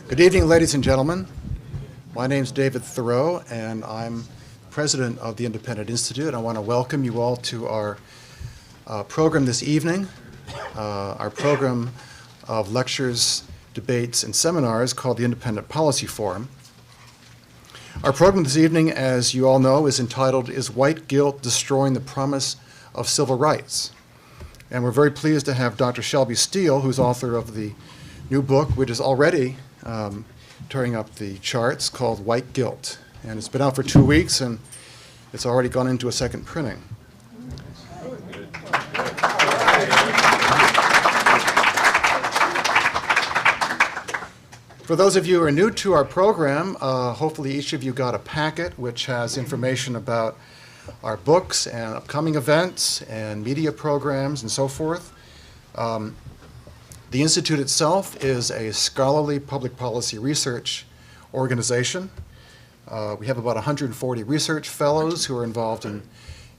Good evening, ladies and gentlemen. My name is David Thoreau, and I'm president of the Independent Institute. I want to welcome you all to our program this evening, our program of lectures, debates, and seminars called the Independent Policy Forum. Our program this evening, as you all know, is entitled, "Is White Guilt Destroying the Promise of Civil Rights?" And we're very pleased to have Dr. Shelby Steele, who's author of the new book, which is already tearing up the charts, called White Guilt. And it's been out for 2 weeks, and it's already gone into a second printing. For those of you who are new to our program, hopefully each of you got a packet which has information about our books and upcoming events and media programs and so forth. The Institute itself is a scholarly public policy research organization. We have about 140 research fellows who are involved in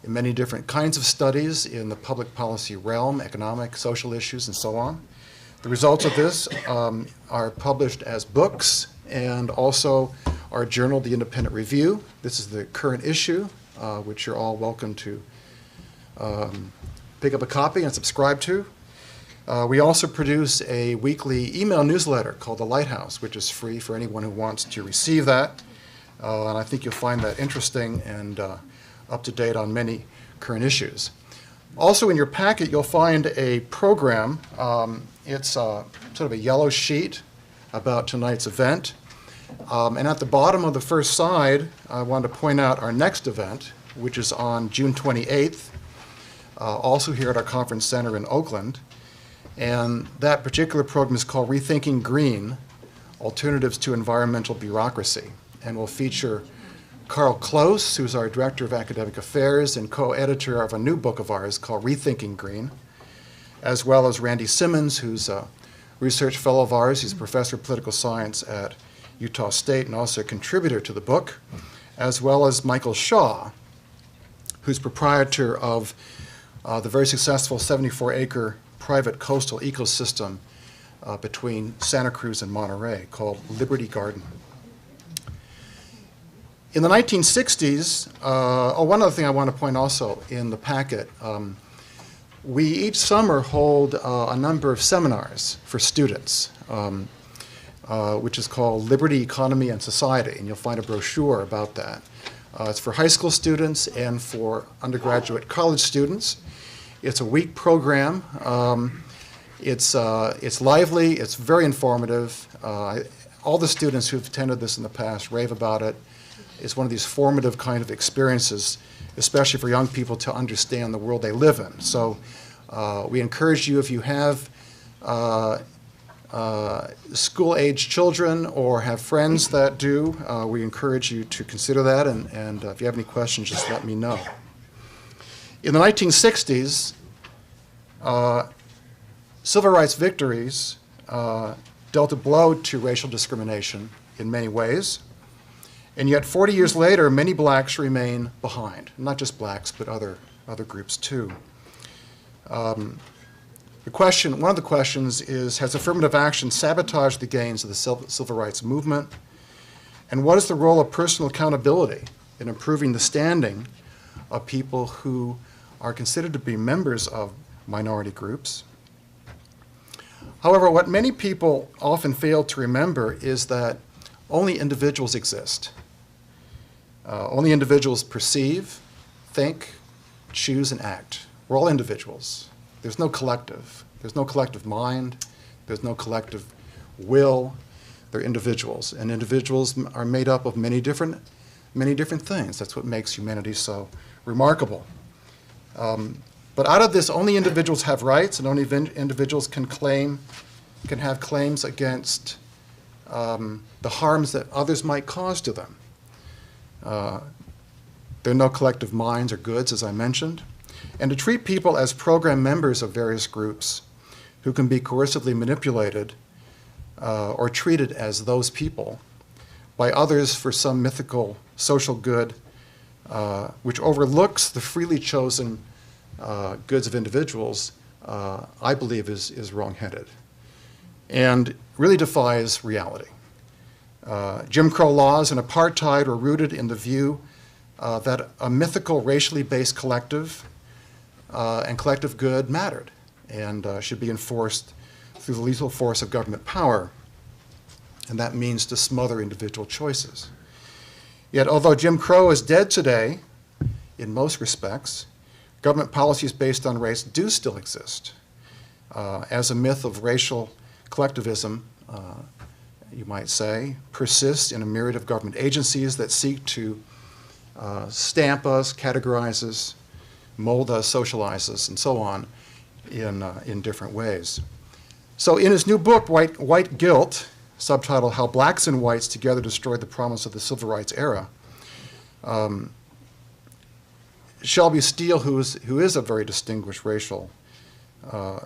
many different kinds of studies in the public policy realm, economic, social issues, and so on. The results of this are published as books and also our journal, The Independent Review. This is the current issue, which you're all welcome to pick up a copy and subscribe to. We also produce a weekly email newsletter called The Lighthouse, which is free for anyone who wants to receive that. And I think you'll find that interesting and up to date on many current issues. Also in your packet, you'll find a program. It's sort of a yellow sheet about tonight's event. And at the bottom of the first side, I want to point out our next event, which is on June 28th, also here at our conference center in Oakland. And that particular program is called Rethinking Green, Alternatives to Environmental Bureaucracy, and will feature Carl Close, who's our Director of Academic Affairs and co-editor of a new book of ours called Rethinking Green, as well as Randy Simmons, who's a research fellow of ours. He's a professor of political science at Utah State and also a contributor to the book, as well as Michael Shaw, who's proprietor of the very successful 74-acre private coastal ecosystem between Santa Cruz and Monterey called Liberty Garden. In the 1960s, one other thing I want to point also in the packet, we each summer hold a number of seminars for students, which is called Liberty, Economy, and Society, and you'll find a brochure about that. It's for high school students and for undergraduate college students. It's a week program. It's lively. It's very informative. All the students who've attended this in the past rave about it. It's one of these formative kind of experiences, especially for young people to understand the world they live in. So we encourage you, if you have school-age children or have friends that do, we encourage you to consider that. And if you have any questions, just let me know. In the 1960s, civil rights victories dealt a blow to racial discrimination in many ways, and yet 40 years later, many blacks remain behind. Not just blacks, but other groups too. One of the questions is, has affirmative action sabotaged the gains of the civil rights movement? And what is the role of personal accountability in improving the standing of people who are considered to be members of minority groups? However, what many people often fail to remember is that only individuals exist. Only individuals perceive, think, choose, and act. We're all individuals. There's no collective. There's no collective mind. There's no collective will. They're individuals, and individuals are made up of many different things. That's what makes humanity so remarkable. But out of this, only individuals have rights, and only individuals can have claims against the harms that others might cause to them. There are no collective minds or goods, as I mentioned. And to treat people as program members of various groups who can be coercively manipulated or treated as those people by others for some mythical social good which overlooks the freely chosen goods of individuals, I believe is wrong-headed and really defies reality. Jim Crow laws and apartheid were rooted in the view that a mythical racially based collective and collective good mattered and should be enforced through the lethal force of government power, and that means to smother individual choices. Yet, although Jim Crow is dead today, in most respects, government policies based on race do still exist. As a myth of racial collectivism, you might say, persists in a myriad of government agencies that seek to stamp us, categorize us, mold us, socialize us, and so on in different ways. So in his new book, White Guilt, subtitled How Blacks and Whites Together Destroyed the Promise of the Civil Rights Era, Shelby Steele, who is a very distinguished racial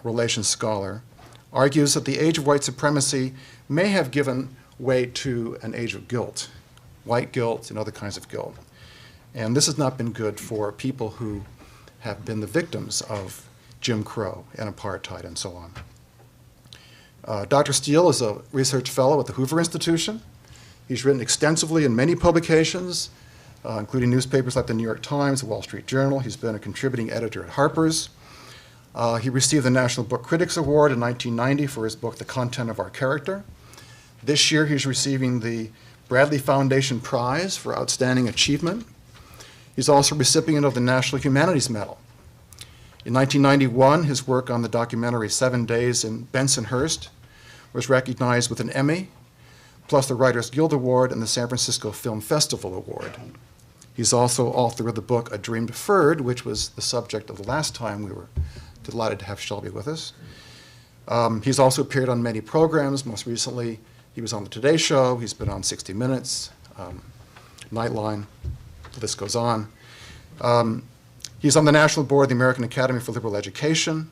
relations scholar, argues that the age of white supremacy may have given way to an age of guilt, white guilt and other kinds of guilt. And this has not been good for people who have been the victims of Jim Crow and apartheid and so on. Dr. Steele is a research fellow at the Hoover Institution. He's written extensively in many publications, including newspapers like the New York Times, the Wall Street Journal. He's been a contributing editor at Harper's. He received the National Book Critics Award in 1990 for his book, The Content of Our Character. This year, he's receiving the Bradley Foundation Prize for Outstanding Achievement. He's also recipient of the National Humanities Medal. In 1991, his work on the documentary 7 Days in Bensonhurst was recognized with an Emmy, plus the Writers Guild Award and the San Francisco Film Festival Award. He's also author of the book A Dream Deferred, which was the subject of the last time we were delighted to have Shelby with us. He's also appeared on many programs. Most recently, he was on the Today Show. He's been on 60 Minutes, Nightline, the list goes on. He's on the National Board of the American Academy for Liberal Education,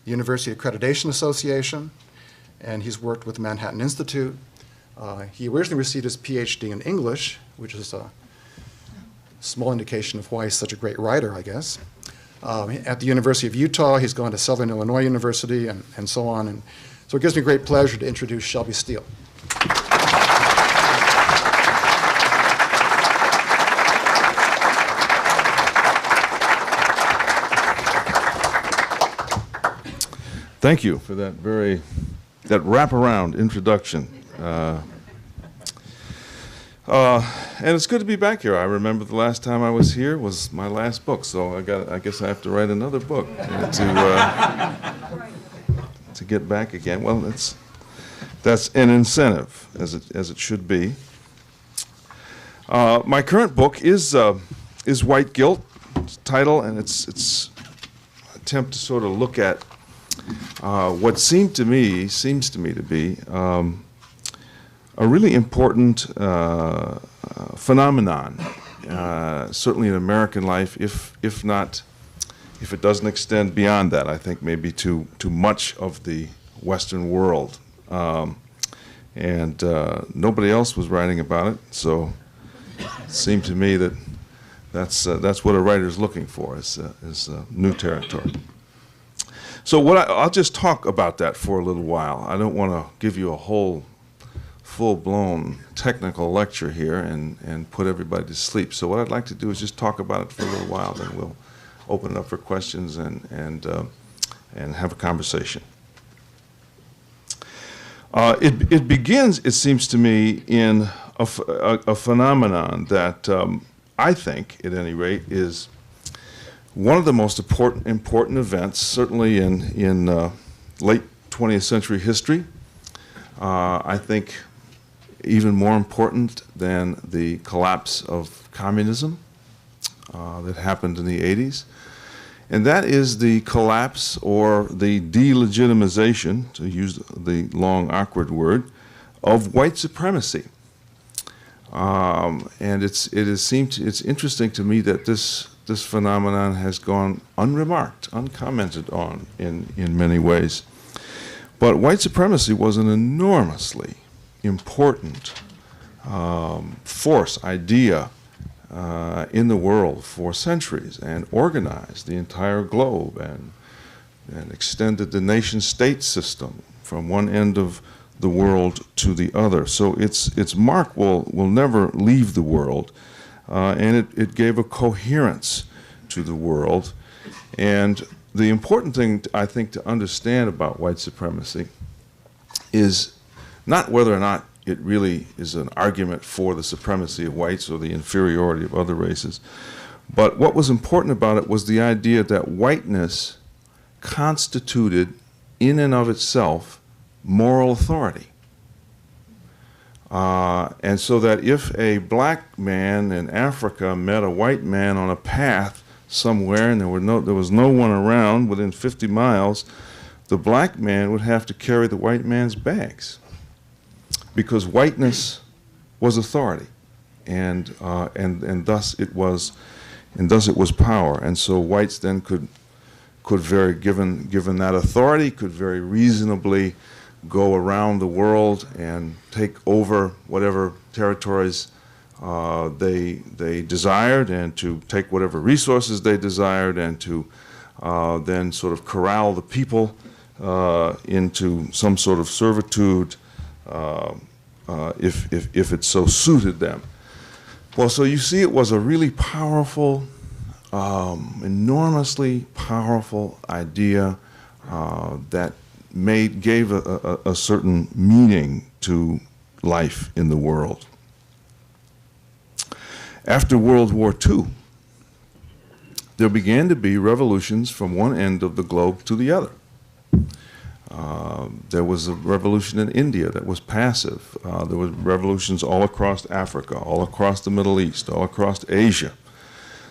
the University Accreditation Association, and he's worked with the Manhattan Institute. He originally received his PhD in English, which is a small indication of why he's such a great writer, I guess. At the University of Utah, he's gone to Southern Illinois University and so on. And so it gives me great pleasure to introduce Shelby Steele. Thank you for that that wraparound introduction. And it's good to be back here. I remember the last time I was here was my last book, so I guess I have to write another book to get back again. Well, that's an incentive, as it should be. My current book is White Guilt, title, and it's an attempt to sort of look at what seems to me to be a really important phenomenon, certainly in American life, if it doesn't extend beyond that, I think maybe to much of the Western world. And nobody else was writing about it, so it seemed to me that that's what a writer's looking for, is new territory. So I'll just talk about that for a little while. I don't want to give you a whole full-blown technical lecture here and put everybody to sleep. So what I'd like to do is just talk about it for a little while, then we'll open it up for questions and have a conversation. It begins, it seems to me, in a phenomenon that I think, at any rate, is one of the most important events, certainly in late 20th century history. I think even more important than the collapse of communism that happened in the 80s. And that is the collapse or the delegitimization, to use the long, awkward word, of white supremacy. And it's interesting to me that this phenomenon has gone unremarked, uncommented on in many ways. But white supremacy was an enormously important force, idea in the world for centuries, and organized the entire globe and extended the nation-state system from one end of the world to the other. So its mark will never leave the world, and it gave a coherence to the world. And the important thing, I think, to understand about white supremacy is not whether or not it really is an argument for the supremacy of whites or the inferiority of other races, but what was important about it was the idea that whiteness constituted, in and of itself, moral authority. And so that if a black man in Africa met a white man on a path somewhere and there was no one around within 50 miles, the black man would have to carry the white man's bags, because whiteness was authority, and thus it was power. And so whites then could very, given that authority, could very reasonably go around the world and take over whatever territories they desired, and to take whatever resources they desired, and to then sort of corral the people into some sort of servitude if it so suited them. Well, so you see, it was a really powerful, enormously powerful idea that gave a certain meaning to life in the world. After World War II, there began to be revolutions from one end of the globe to the other. There was a revolution in India that was passive. There were revolutions all across Africa, all across the Middle East, all across Asia.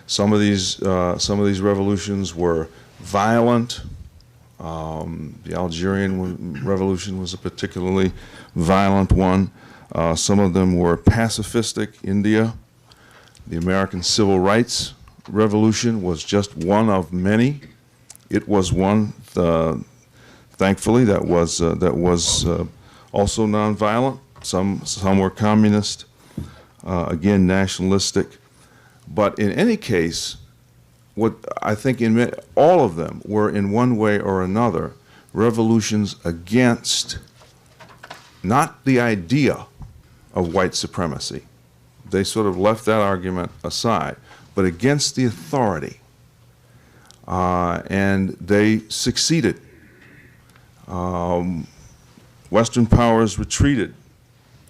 Some of these revolutions were violent. The Algerian Revolution was a particularly violent one. Some of them were pacifistic. India, the American Civil Rights Revolution was just one of many. It was one, thankfully, that was also nonviolent. Some were communist, again nationalistic. But in any case, what I think all of them were, in one way or another, revolutions against not the idea of white supremacy. They sort of left that argument aside, but against the authority. And they succeeded. Western powers retreated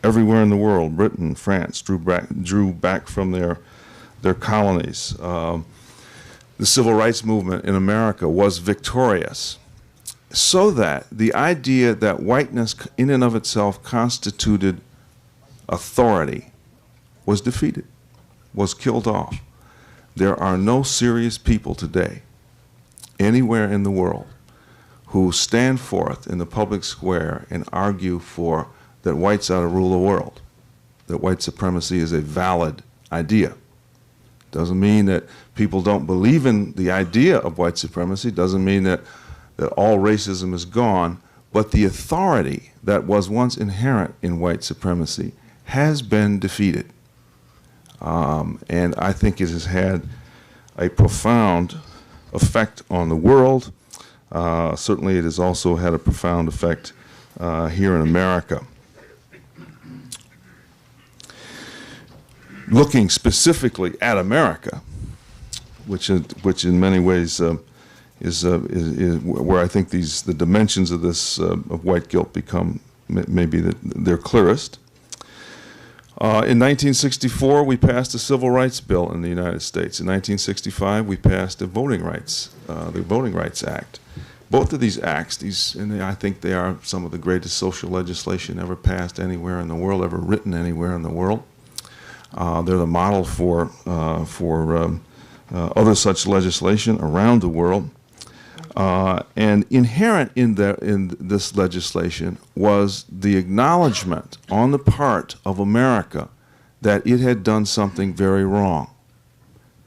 everywhere in the world. Britain, France drew back from their colonies. The civil rights movement in America was victorious, so that the idea that whiteness in and of itself constituted authority was defeated, was killed off. There are no serious people today, anywhere in the world, who stand forth in the public square and argue for that whites ought to rule the world, that white supremacy is a valid idea. Doesn't mean that people don't believe in the idea of white supremacy, doesn't mean that all racism is gone, but the authority that was once inherent in white supremacy has been defeated. And I think it has had a profound effect on the world. Certainly it has also had a profound effect here in America. Looking specifically at America, which in many ways is where I think the dimensions of this of white guilt become maybe they're clearest. In 1964, we passed a Civil Rights Bill in the United States. In 1965, we passed the Voting Rights Act. Both of these acts, I think they are some of the greatest social legislation ever passed anywhere in the world, ever written anywhere in the world. They're the model for other such legislation around the world. And inherent in this legislation was the acknowledgement on the part of America that it had done something very wrong,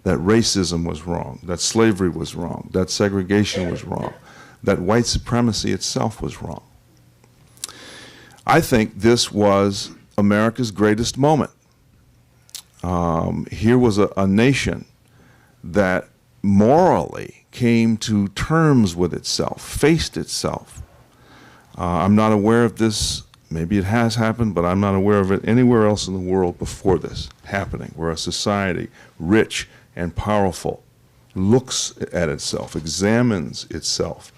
that racism was wrong, that slavery was wrong, that segregation was wrong, that white supremacy itself was wrong. I think this was America's greatest moment. Here was a nation that morally came to terms with itself, faced itself. I'm not aware of this maybe it has happened, but I'm not aware of it anywhere else in the world before this happening, where a society, rich and powerful, looks at itself, examines itself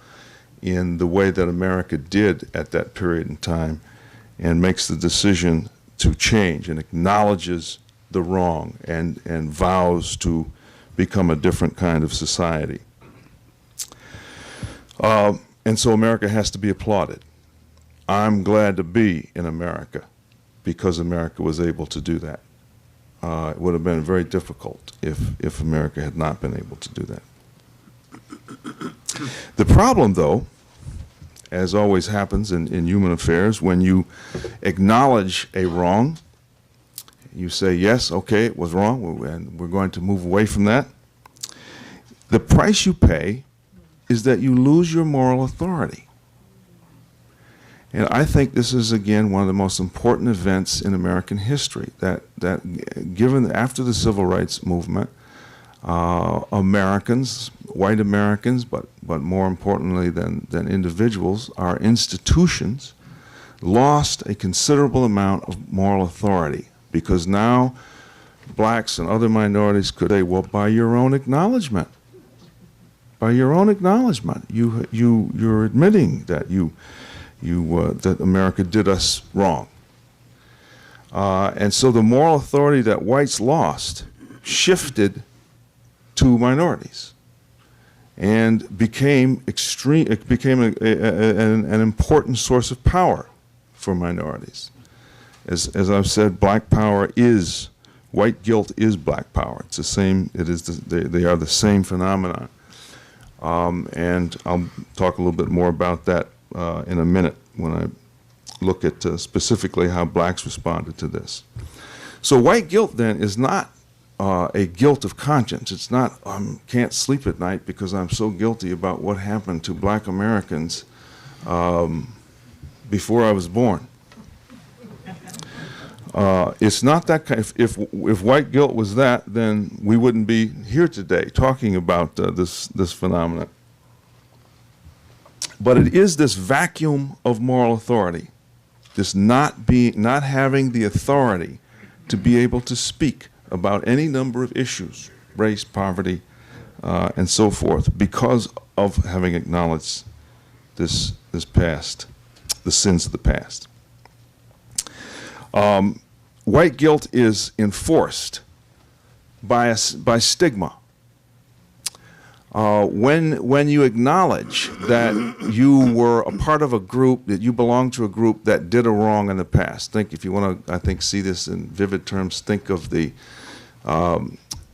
in the way that America did at that period in time, and makes the decision to change and acknowledges the wrong and vows to become a different kind of society. And so America has to be applauded. I'm glad to be in America because America was able to do that. It would have been very difficult if America had not been able to do that. The problem, though, as always happens in human affairs, when you acknowledge a wrong, you say, yes, okay, it was wrong, and we're going to move away from that. The price you pay is that you lose your moral authority. And I think this is, again, one of the most important events in American history, that given after the Civil Rights Movement, Americans, white Americans, but more importantly than individuals, our institutions lost a considerable amount of moral authority, because now blacks and other minorities could say, well, by your own acknowledgement, you're admitting that that America did us wrong. And so the moral authority that whites lost shifted to minorities and became an important source of power for minorities. As I've said, black power is, white guilt is black power. It's the same, they are the same phenomenon. And I'll talk a little bit more about that in a minute when I look at specifically how blacks responded to this. So white guilt then is not a guilt of conscience. It's not, I can't sleep at night because I'm so guilty about what happened to black Americans before I was born. It's not that kind. If white guilt was that, then we wouldn't be here today talking about this phenomenon. But it is this vacuum of moral authority, this not having the authority to be able to speak about any number of issues, race, poverty, and so forth, because of having acknowledged this past, the sins of the past. White guilt is enforced by stigma. When you acknowledge that you were a part of a group, that you belong to a group that did a wrong in the past. Think, if you want to, I think, see this in vivid terms, think of the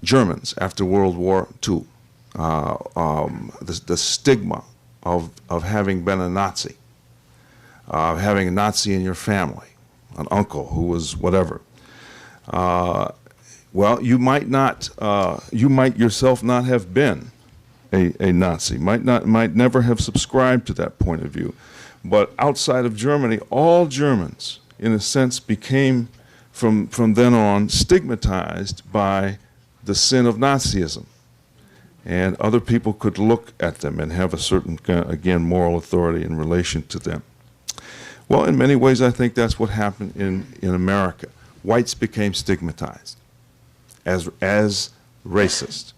Germans after World War II. The stigma of having been a Nazi, having a Nazi in your family, an uncle who was whatever. Well, you might yourself not have been a Nazi, might never have subscribed to that point of view. But outside of Germany, all Germans, in a sense, became, from then on, stigmatized by the sin of Nazism. And other people could look at them and have a certain, again, moral authority in relation to them. Well, in many ways, I think that's what happened in America. Whites became stigmatized as racist.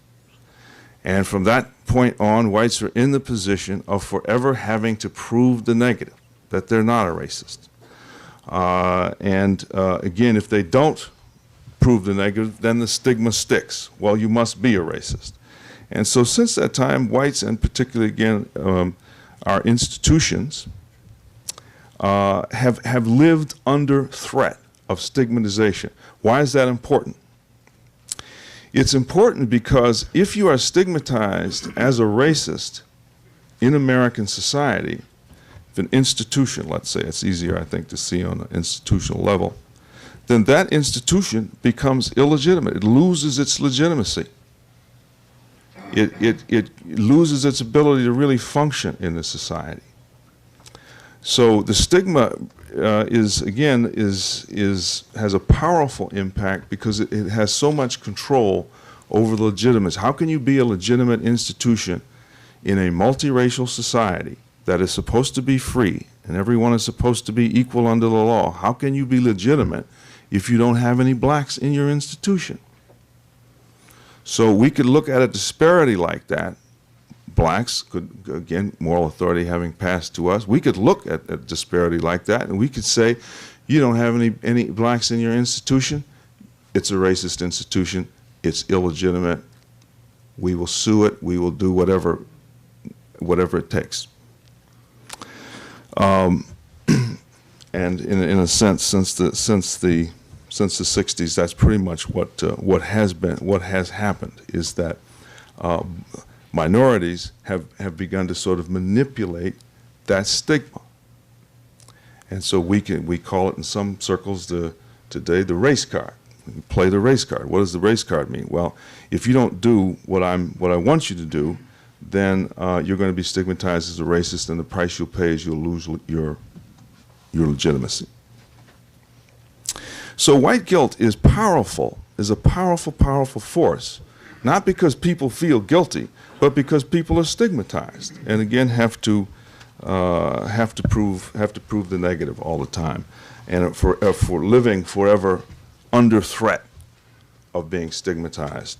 And from that point on, whites are in the position of forever having to prove the negative, that they're not a racist. Again, if they don't prove the negative, then the stigma sticks. Well, you must be a racist. And so since that time, whites, and particularly, again, our institutions, have lived under threat of stigmatization. Why is that important? It's important because if you are stigmatized as a racist in American society, if an institution, let's say, it's easier, I think, to see on an institutional level, then that institution becomes illegitimate. It loses its legitimacy. It loses its ability to really function in the society. So the stigma has a powerful impact because it has so much control over the legitimacy. How can you be a legitimate institution in a multiracial society that is supposed to be free and everyone is supposed to be equal under the law. How can you be legitimate if you don't have any blacks in your institution? So we could look at a disparity like that. Blacks could, again, moral authority having passed to us, we could look at a disparity like that and we could say, you don't have any blacks in your institution, it's a racist institution, it's illegitimate, we will sue it, we will do whatever it takes. And in a sense, since the 60s, that's pretty much what has happened, is that minorities have begun to sort of manipulate that stigma. And so we call it in some circles today the race card. We play the race card. What does the race card mean? Well, if you don't do what I want you to do, then you're going to be stigmatized as a racist, and the price you'll pay is you'll lose your legitimacy. So white guilt is powerful, is a powerful, powerful force, not because people feel guilty, but because people are stigmatized, and again have to prove the negative all the time, and for living forever under threat of being stigmatized.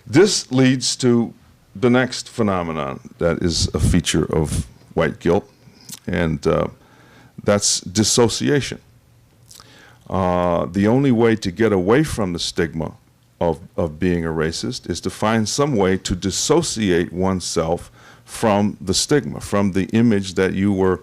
This leads to the next phenomenon that is a feature of white guilt, and that's dissociation. The only way to get away from the stigma of being a racist is to find some way to dissociate oneself from the stigma, from the image that you are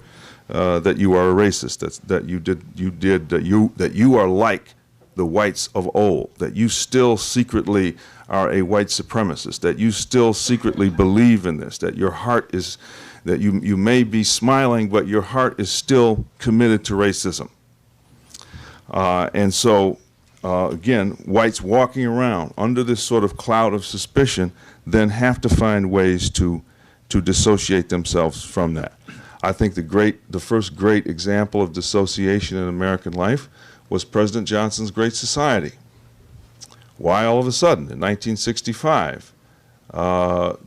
a racist, that you are like the whites of old, that you still secretly are a white supremacist, that you still secretly believe in this, that your heart is, that you may be smiling, but your heart is still committed to racism. And so, again, whites walking around under this sort of cloud of suspicion then have to find ways to dissociate themselves from that. I think the first great example of dissociation in American life was President Johnson's Great Society. Why all of a sudden, in 1965,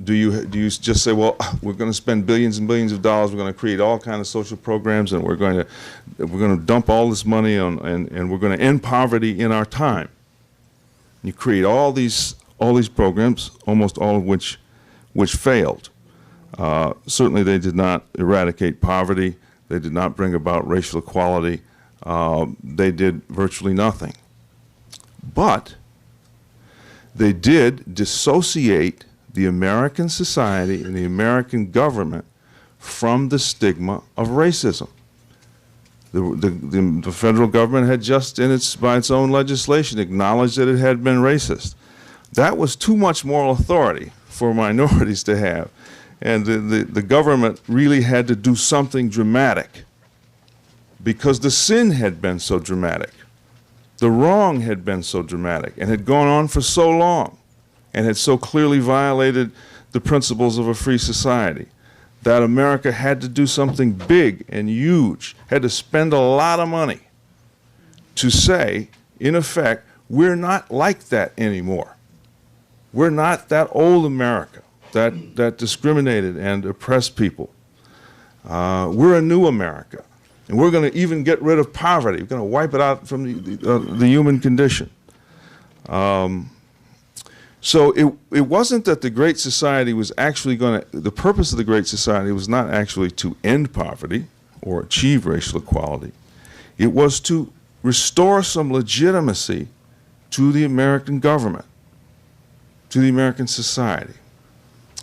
do you just say, well, we're going to spend billions and billions of dollars, we're going to create all kinds of social programs, and we're going to dump all this money on, and we're going to end poverty in our time. You create all these programs, almost all of which failed. Certainly they did not eradicate poverty. They did not bring about racial equality. They did virtually nothing. But they did dissociate the American society and the American government from the stigma of racism. The federal government had just, by its own legislation, acknowledged that it had been racist. That was too much moral authority for minorities to have. And the government really had to do something dramatic because the sin had been so dramatic. The wrong had been so dramatic and had gone on for so long and had so clearly violated the principles of a free society that America had to do something big and huge, had to spend a lot of money to say, in effect, we're not like that anymore. We're not that old America that discriminated and oppressed people. We're a new America. And we're going to even get rid of poverty. We're going to wipe it out from the human condition. So it wasn't that the Great Society was actually going to, the purpose of the Great Society was not actually to end poverty or achieve racial equality. It was to restore some legitimacy to the American government, to the American society.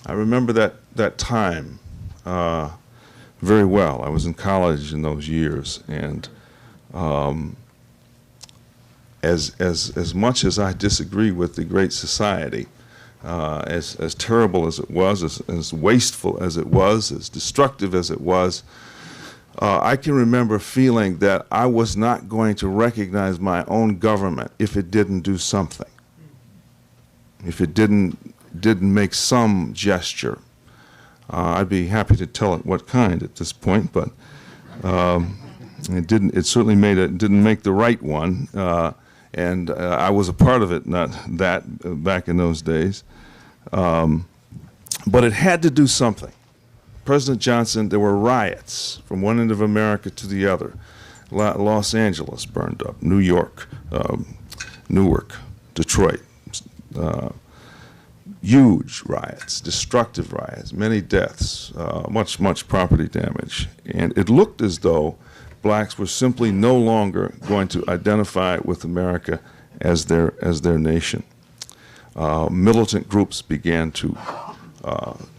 I remember that time very well. I was in college in those years, and as much as I disagree with the Great Society, as terrible as it was, as wasteful as it was, as destructive as it was, I can remember feeling that I was not going to recognize my own government if it didn't do something, if it didn't make some gesture. I'd be happy to tell it what kind at this point, but it didn't. It certainly didn't make the right one, and I was a part of it. Not that back in those days, but it had to do something. President Johnson, there were riots from one end of America to the other. Los Angeles burned up, New York, Newark, Detroit. Huge riots, destructive riots, many deaths, much property damage. And it looked as though blacks were simply no longer going to identify with America as their nation. Militant groups began to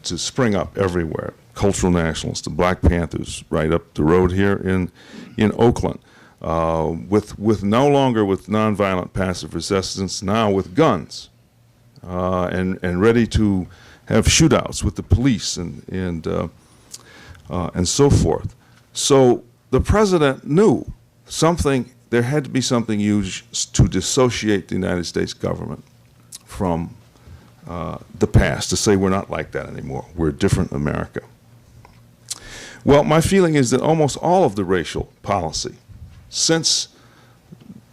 spring up everywhere. Cultural nationalists, the Black Panthers, right up the road here in Oakland, with no longer with nonviolent passive resistance, now with guns, and ready to have shootouts with the police and so forth. So the president knew there had to be something used to dissociate the United States government from the past, to say we're not like that anymore. We're a different America. Well, my feeling is that almost all of the racial policy since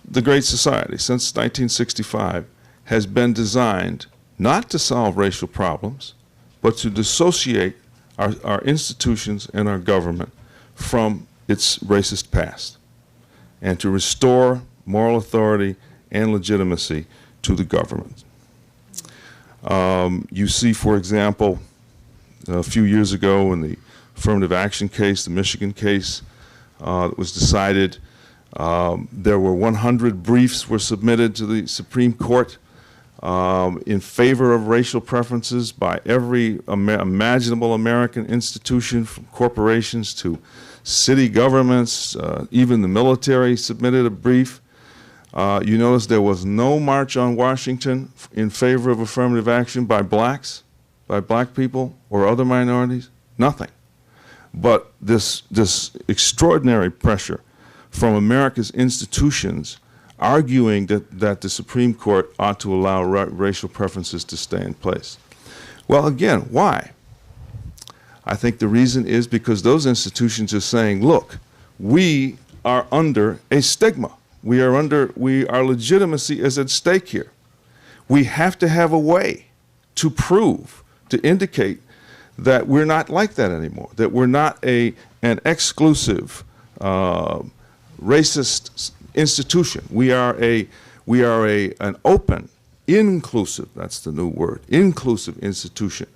the Great Society, since 1965, has been designed not to solve racial problems, but to dissociate our institutions and our government from its racist past, and to restore moral authority and legitimacy to the government. You see, for example, a few years ago in the affirmative action case, the Michigan case that was decided, there were 100 briefs were submitted to the Supreme Court in favor of racial preferences by every imaginable American institution, from corporations to city governments, even the military submitted a brief. You notice there was no march on Washington in favor of affirmative action by blacks, by black people or other minorities, nothing. But this extraordinary pressure from America's institutions arguing that the Supreme Court ought to allow racial preferences to stay in place. Well, again, why? I think the reason is because those institutions are saying, look, we are under a stigma. Our legitimacy is at stake here. We have to have a way to prove, to indicate that we're not like that anymore, that we're not an exclusive, racist institution. We are an open, inclusive, that's the new word, inclusive institution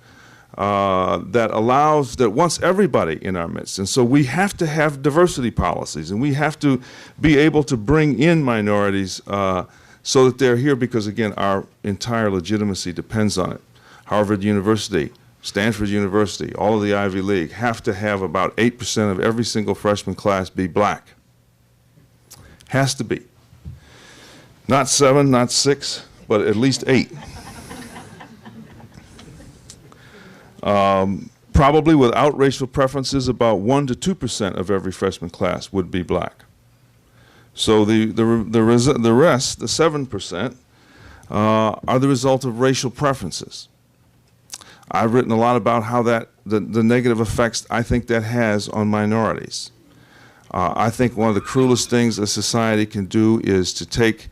that wants everybody in our midst. And so we have to have diversity policies, and we have to be able to bring in minorities so that they're here, because again, our entire legitimacy depends on it. Harvard University, Stanford University, all of the Ivy League have to have about 8% of every single freshman class be black. Has to be. Not 7, not 6, but at least 8. Probably without racial preferences, about 1 to 2% of every freshman class would be black. So the rest, the 7%, are the result of racial preferences. I've written a lot about how the negative effects I think that has on minorities. I think one of the cruelest things a society can do is to take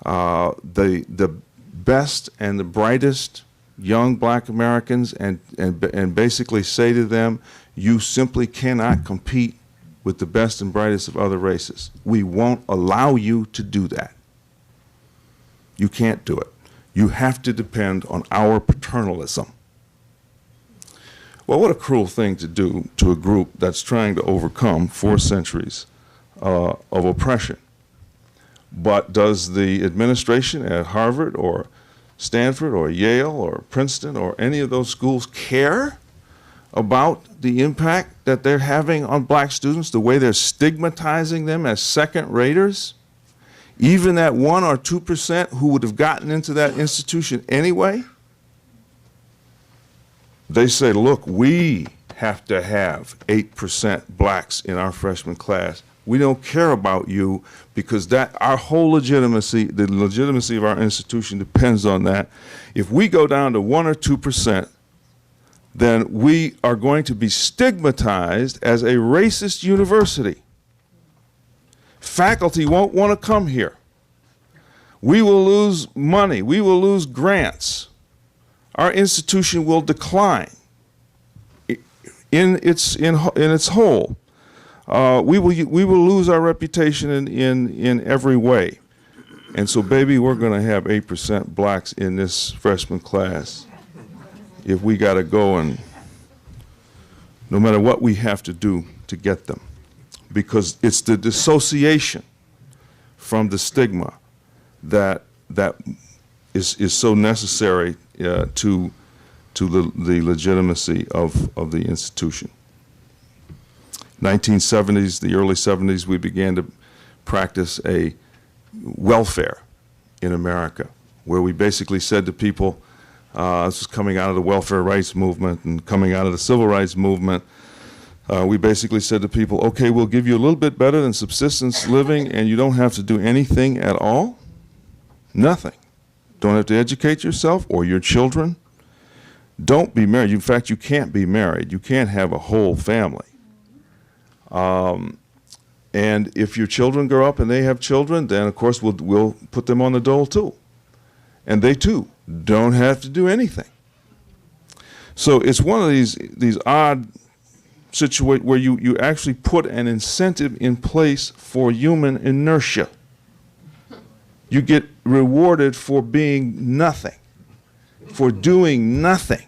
the best and the brightest young black Americans and basically say to them, you simply cannot compete with the best and brightest of other races. We won't allow you to do that. You can't do it. You have to depend on our paternalism. Well, what a cruel thing to do to a group that's trying to overcome 4 centuries of oppression. But does the administration at Harvard or Stanford or Yale or Princeton or any of those schools care about the impact that they're having on black students, the way they're stigmatizing them as second-raters? Even that 1 or 2% who would have gotten into that institution anyway? They say, look, we have to have 8% blacks in our freshman class. We don't care about you because our whole legitimacy, the legitimacy of our institution depends on that. If we go down to 1 or 2%, then we are going to be stigmatized as a racist university. Faculty won't want to come here. We will lose money. We will lose grants. Our institution will decline in its whole, we will lose our reputation in every way. And so, baby, we're going to have 8% blacks in this freshman class if we got to go, and no matter what we have to do to get them, because it's the dissociation from the stigma that is so necessary to the legitimacy of the institution. 1970s, the early 70s, we began to practice a welfare in America, where we basically said to people, this was coming out of the welfare rights movement and coming out of the civil rights movement, we basically said to people, okay, we'll give you a little bit better than subsistence living, and you don't have to do anything at all. Nothing. Don't have to educate yourself or your children. Don't be married. In fact, you can't be married. You can't have a whole family. And if your children grow up and they have children, then of course we'll put them on the dole too. And they too don't have to do anything. So it's one of these odd situations where you actually put an incentive in place for human inertia. You get rewarded for being nothing, for doing nothing.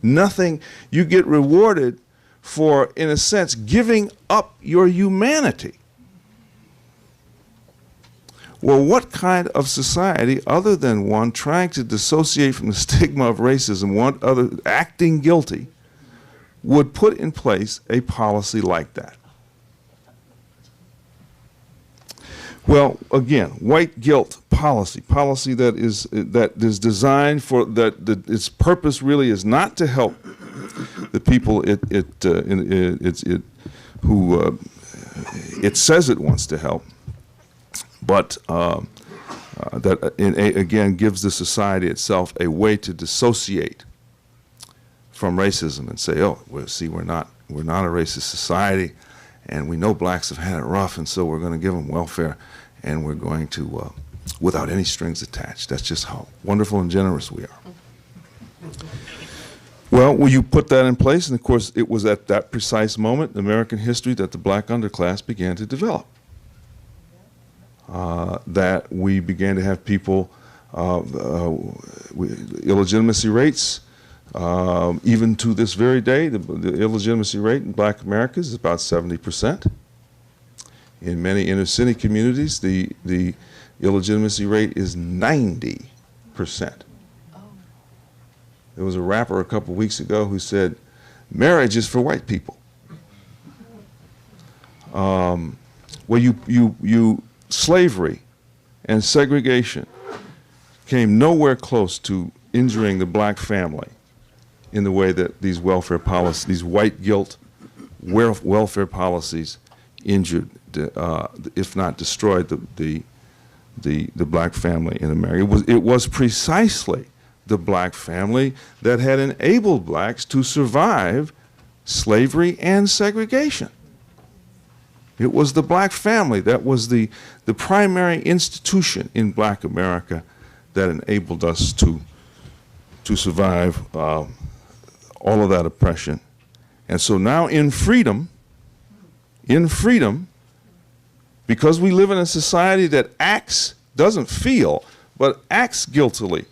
Nothing. You get rewarded for, in a sense, giving up your humanity. Well, what kind of society, other than one trying to dissociate from the stigma of racism, one other acting guilty, would put in place a policy like that? Well, again, white guilt policy that is designed for that its purpose really is not to help the people who it says it wants to help, but that again gives the society itself a way to dissociate from racism and say, oh, well, see, we're not a racist society, and we know blacks have had it rough, and so we're going to give them welfare, and we're going to, without any strings attached. That's just how wonderful and generous we are. Well, you put that in place, and of course, it was at that precise moment in American history that the black underclass began to develop. That we began to have people, illegitimacy rates, even to this very day, the illegitimacy rate in black America is about 70%. In many inner city communities, the illegitimacy rate is 90%. There was a rapper a couple weeks ago who said, marriage is for white people. Slavery and segregation came nowhere close to injuring the black family in the way that these welfare policies, these white guilt welfare policies injured, if not destroyed, the black family in America. It was precisely the black family that had enabled blacks to survive slavery and segregation. It was the black family that was the primary institution in black America that enabled us to survive all of that oppression. And so now in freedom, because we live in a society that doesn't feel, but acts guiltily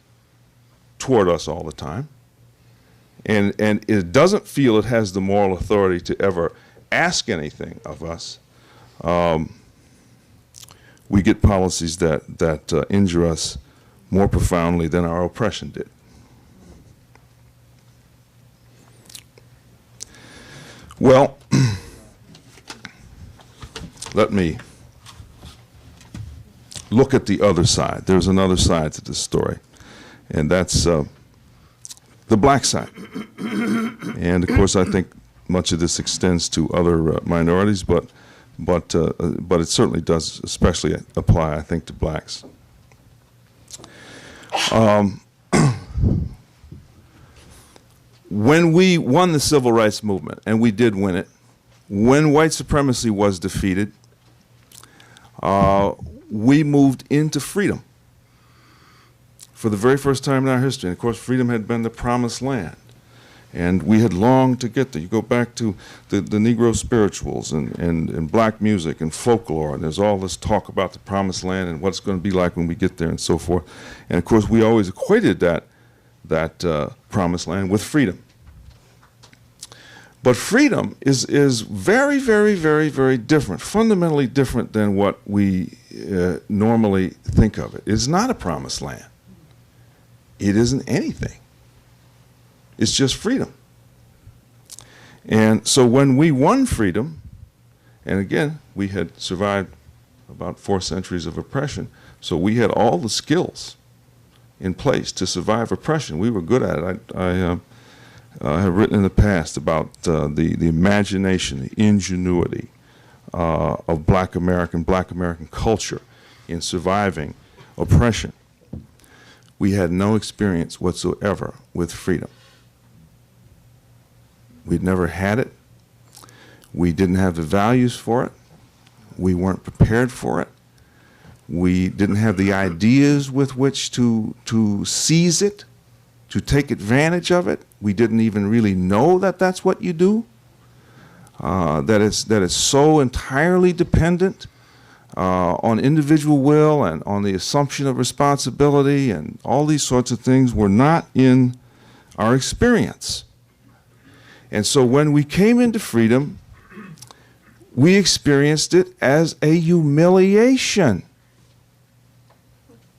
toward us all the time, and it doesn't feel it has the moral authority to ever ask anything of us, we get policies that injure us more profoundly than our oppression did. Well, let me look at the other side. There's another side to this story, and that's the black side. And of course, I think much of this extends to other minorities, but it certainly does especially apply, I think, to blacks. When we won the civil rights movement, and we did win it, when white supremacy was defeated, we moved into freedom for the very first time in our history. And of course, freedom had been the promised land. And we had longed to get there. You go back to the Negro spirituals and black music and folklore, and there's all this talk about the promised land and what it's going to be like when we get there and so forth. And of course, we always equated that promised land with freedom. But freedom is very, very, very, very different, fundamentally different than what we normally think of it. It's not a promised land. It isn't anything. It's just freedom. And so when we won freedom, and again, we had survived about 4 centuries of oppression, so we had all the skills in place to survive oppression. We were good at it. I have written in the past about the imagination, the ingenuity of Black American culture in surviving oppression. We had no experience whatsoever with freedom. We'd never had it. We didn't have the values for it. We weren't prepared for it. We didn't have the ideas with which to seize it, to take advantage of it. We didn't even really know that that's what you do. That it's so entirely dependent on individual will and on the assumption of responsibility, and all these sorts of things were not in our experience. And so when we came into freedom, we experienced it as a humiliation.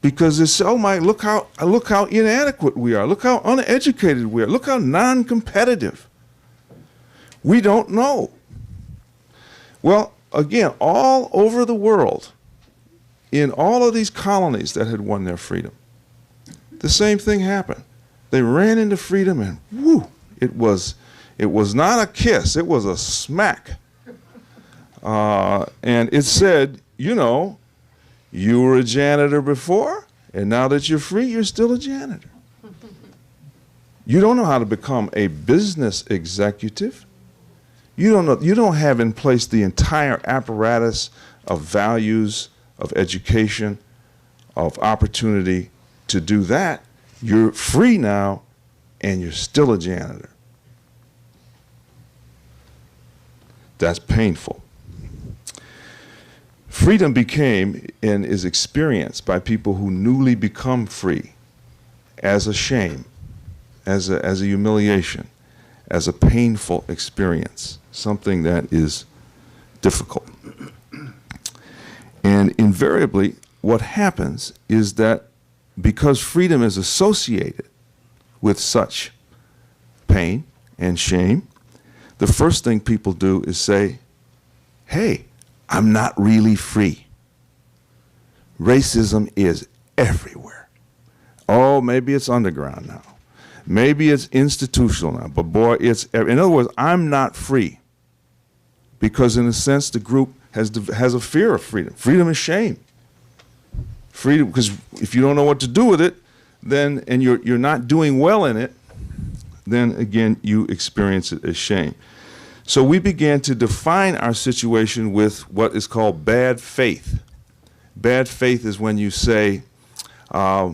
Because it's, oh my, look how inadequate we are. Look how uneducated we are. Look how non-competitive. We don't know. Well, again, all over the world, in all of these colonies that had won their freedom, the same thing happened. They ran into freedom and whoo, it was not a kiss, it was a smack. And it said, you know, you were a janitor before, and now that you're free, you're still a janitor. You don't know how to become a business executive. You don't have in place the entire apparatus of values, of education, of opportunity to do that. You're free now, and you're still a janitor. That's painful. Freedom became and is experienced by people who newly become free as a shame, as a humiliation, as a painful experience, something that is difficult. And invariably, what happens is that because freedom is associated with such pain and shame, the first thing people do is say, hey, I'm not really free. Racism is everywhere. Oh, maybe it's underground now. Maybe it's institutional now, but boy, it's, in other words, I'm not free. Because in a sense, the group has a fear of freedom. Freedom is shame. Freedom, because if you don't know what to do with it, then, and you're not doing well in it, then again, you experience it as shame. So we began to define our situation with what is called bad faith. Bad faith is when you say, I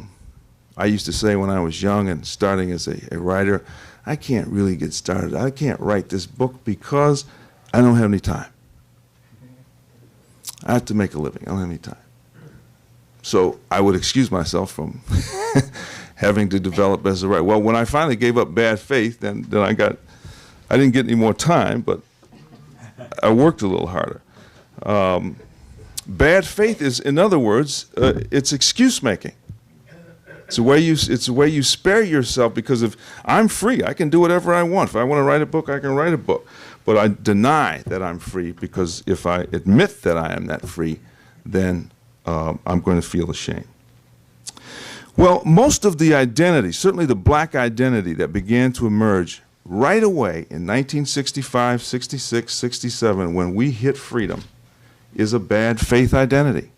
used to say when I was young and starting as a writer, I can't really get started. I can't write this book because I don't have any time. I have to make a living. I don't have any time. So I would excuse myself from having to develop as a writer. Well, when I finally gave up bad faith, then I didn't get any more time, but I worked a little harder. Bad faith is, in other words, it's excuse making. It's a way you spare yourself, because if I'm free, I can do whatever I want. If I want to write a book, I can write a book. But I deny that I'm free, because if I admit that I am not free, then I'm going to feel ashamed. Well, most of the identity, certainly the black identity that began to emerge right away in 1965, 66, 67, when we hit freedom, is a bad faith identity.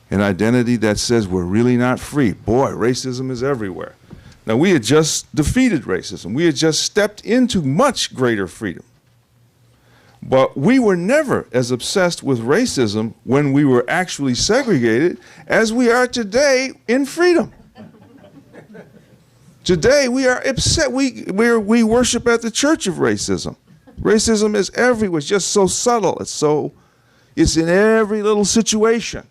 An identity that says we're really not free. Boy, racism is everywhere. Now, we had just defeated racism. We had just stepped into much greater freedom. But we were never as obsessed with racism when we were actually segregated as we are today in freedom. Today we are upset. We worship at the church of racism. Racism is everywhere. It's just so subtle. It's in every little situation.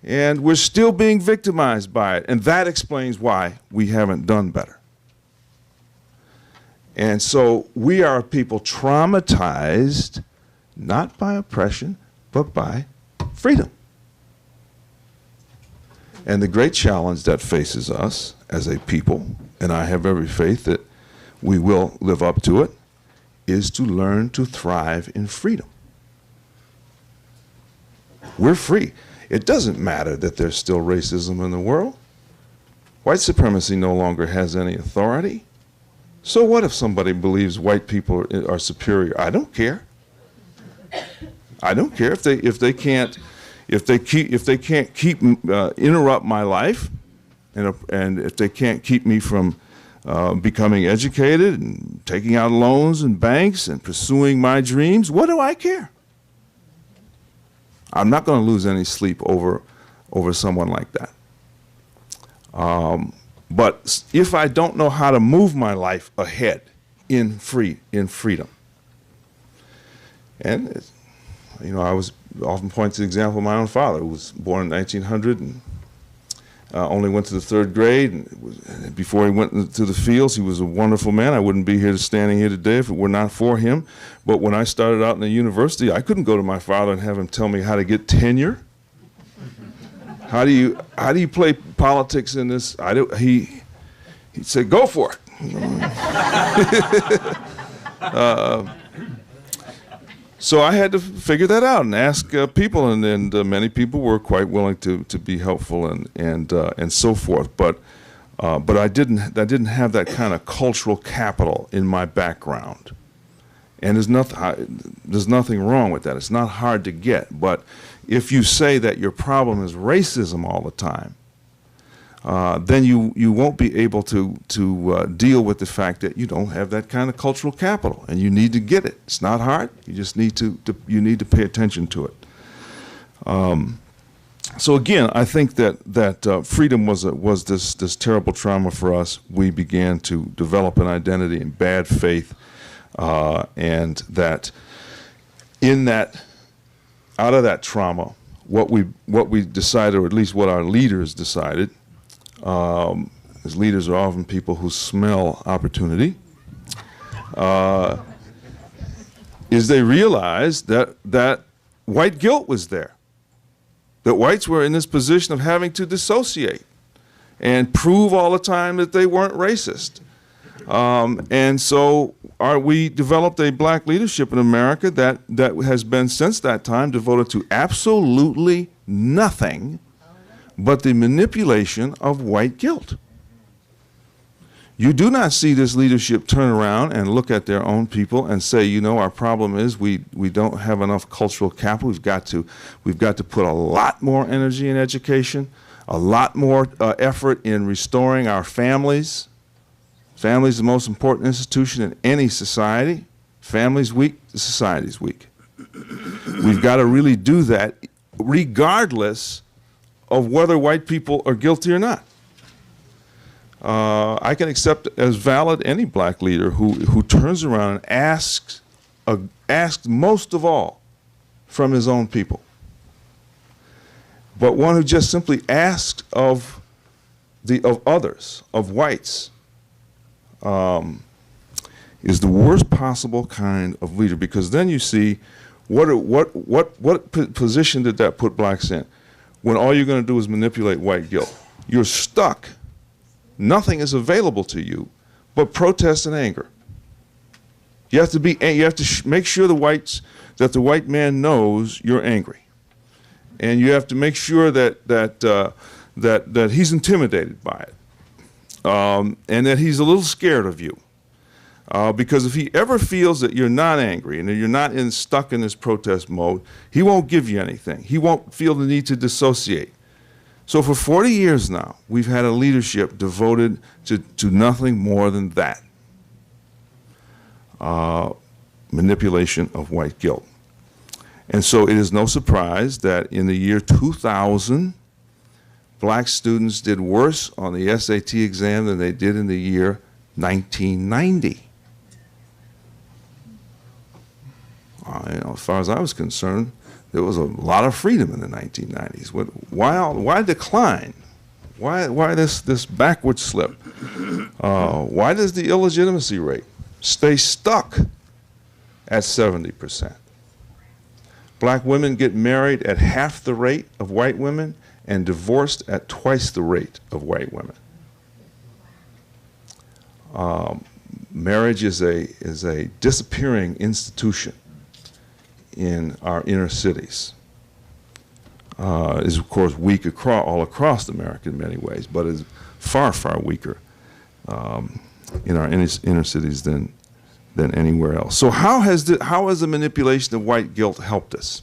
And we're still being victimized by it. And that explains why we haven't done better. And so we are people traumatized, not by oppression, but by freedom. And the great challenge that faces us as a people, and I have every faith that we will live up to it, is to learn to thrive in freedom. We're free. It doesn't matter that there's still racism in the world. White supremacy no longer has any authority. So what if somebody believes white people are superior? I don't care. I don't care if they can't interrupt my life, and if they can't keep me from becoming educated and taking out loans in banks and pursuing my dreams. What do I care? I'm not going to lose any sleep over someone like that. But if I don't know how to move my life ahead in freedom, and I was often point to the example of my own father, who was born in 1900 and only went to the 3rd grade. And before he went to the fields, he was a wonderful man. I wouldn't be standing here today if it were not for him. But when I started out in the university, I couldn't go to my father and have him tell me how to get tenure. How do you play politics in this? He said, go for it. So I had to figure that out and ask people, and many people were quite willing to be helpful and so forth. But I didn't have that kind of cultural capital in my background, and there's nothing wrong with that. It's not hard to get. But if you say that your problem is racism all the time, then you won't be able to deal with the fact that you don't have that kind of cultural capital, and you need to get it. It's not hard. You just need to pay attention to it. So again, I think that freedom was this terrible trauma for us. We began to develop an identity in bad faith, and that out of that trauma, what we decided, or at least what our leaders decided. As leaders are often people who smell opportunity, is they realized that white guilt was there, that whites were in this position of having to dissociate and prove all the time that they weren't racist. And so we developed a black leadership in America that has been since that time devoted to absolutely nothing but the manipulation of white guilt. You do not see this leadership turn around and look at their own people and say, our problem is we don't have enough cultural capital. We've got to put a lot more energy in education, a lot more effort in restoring our families. Family is the most important institution in any society. Family's weak, the society's weak. We've got to really do that regardless of whether white people are guilty or not. I can accept as valid any black leader who turns around and asks most of all from his own people. But one who just simply asks of others, of whites, is the worst possible kind of leader, because then you see what position did that put blacks in? When all you're going to do is manipulate white guilt. You're stuck. Nothing is available to you but protest and anger. You have to make sure that the white man knows you're angry, and you have to make sure that he's intimidated by it, and that he's a little scared of you. Because if he ever feels that you're not angry and that you're not stuck in this protest mode, he won't give you anything. He won't feel the need to dissociate. So for 40 years now, we've had a leadership devoted to nothing more than that. Manipulation of white guilt. And so it is no surprise that in the year 2000, black students did worse on the SAT exam than they did in the year 1990. As far as I was concerned, there was a lot of freedom in the 1990s. Why decline? Why this backward slip? Why does the illegitimacy rate stay stuck at 70%? Black women get married at half the rate of white women and divorced at twice the rate of white women. Marriage is a disappearing institution in our inner cities. Is of course weak all across America in many ways, but is far, far weaker in our inner cities than anywhere else. So how has the manipulation of white guilt helped us?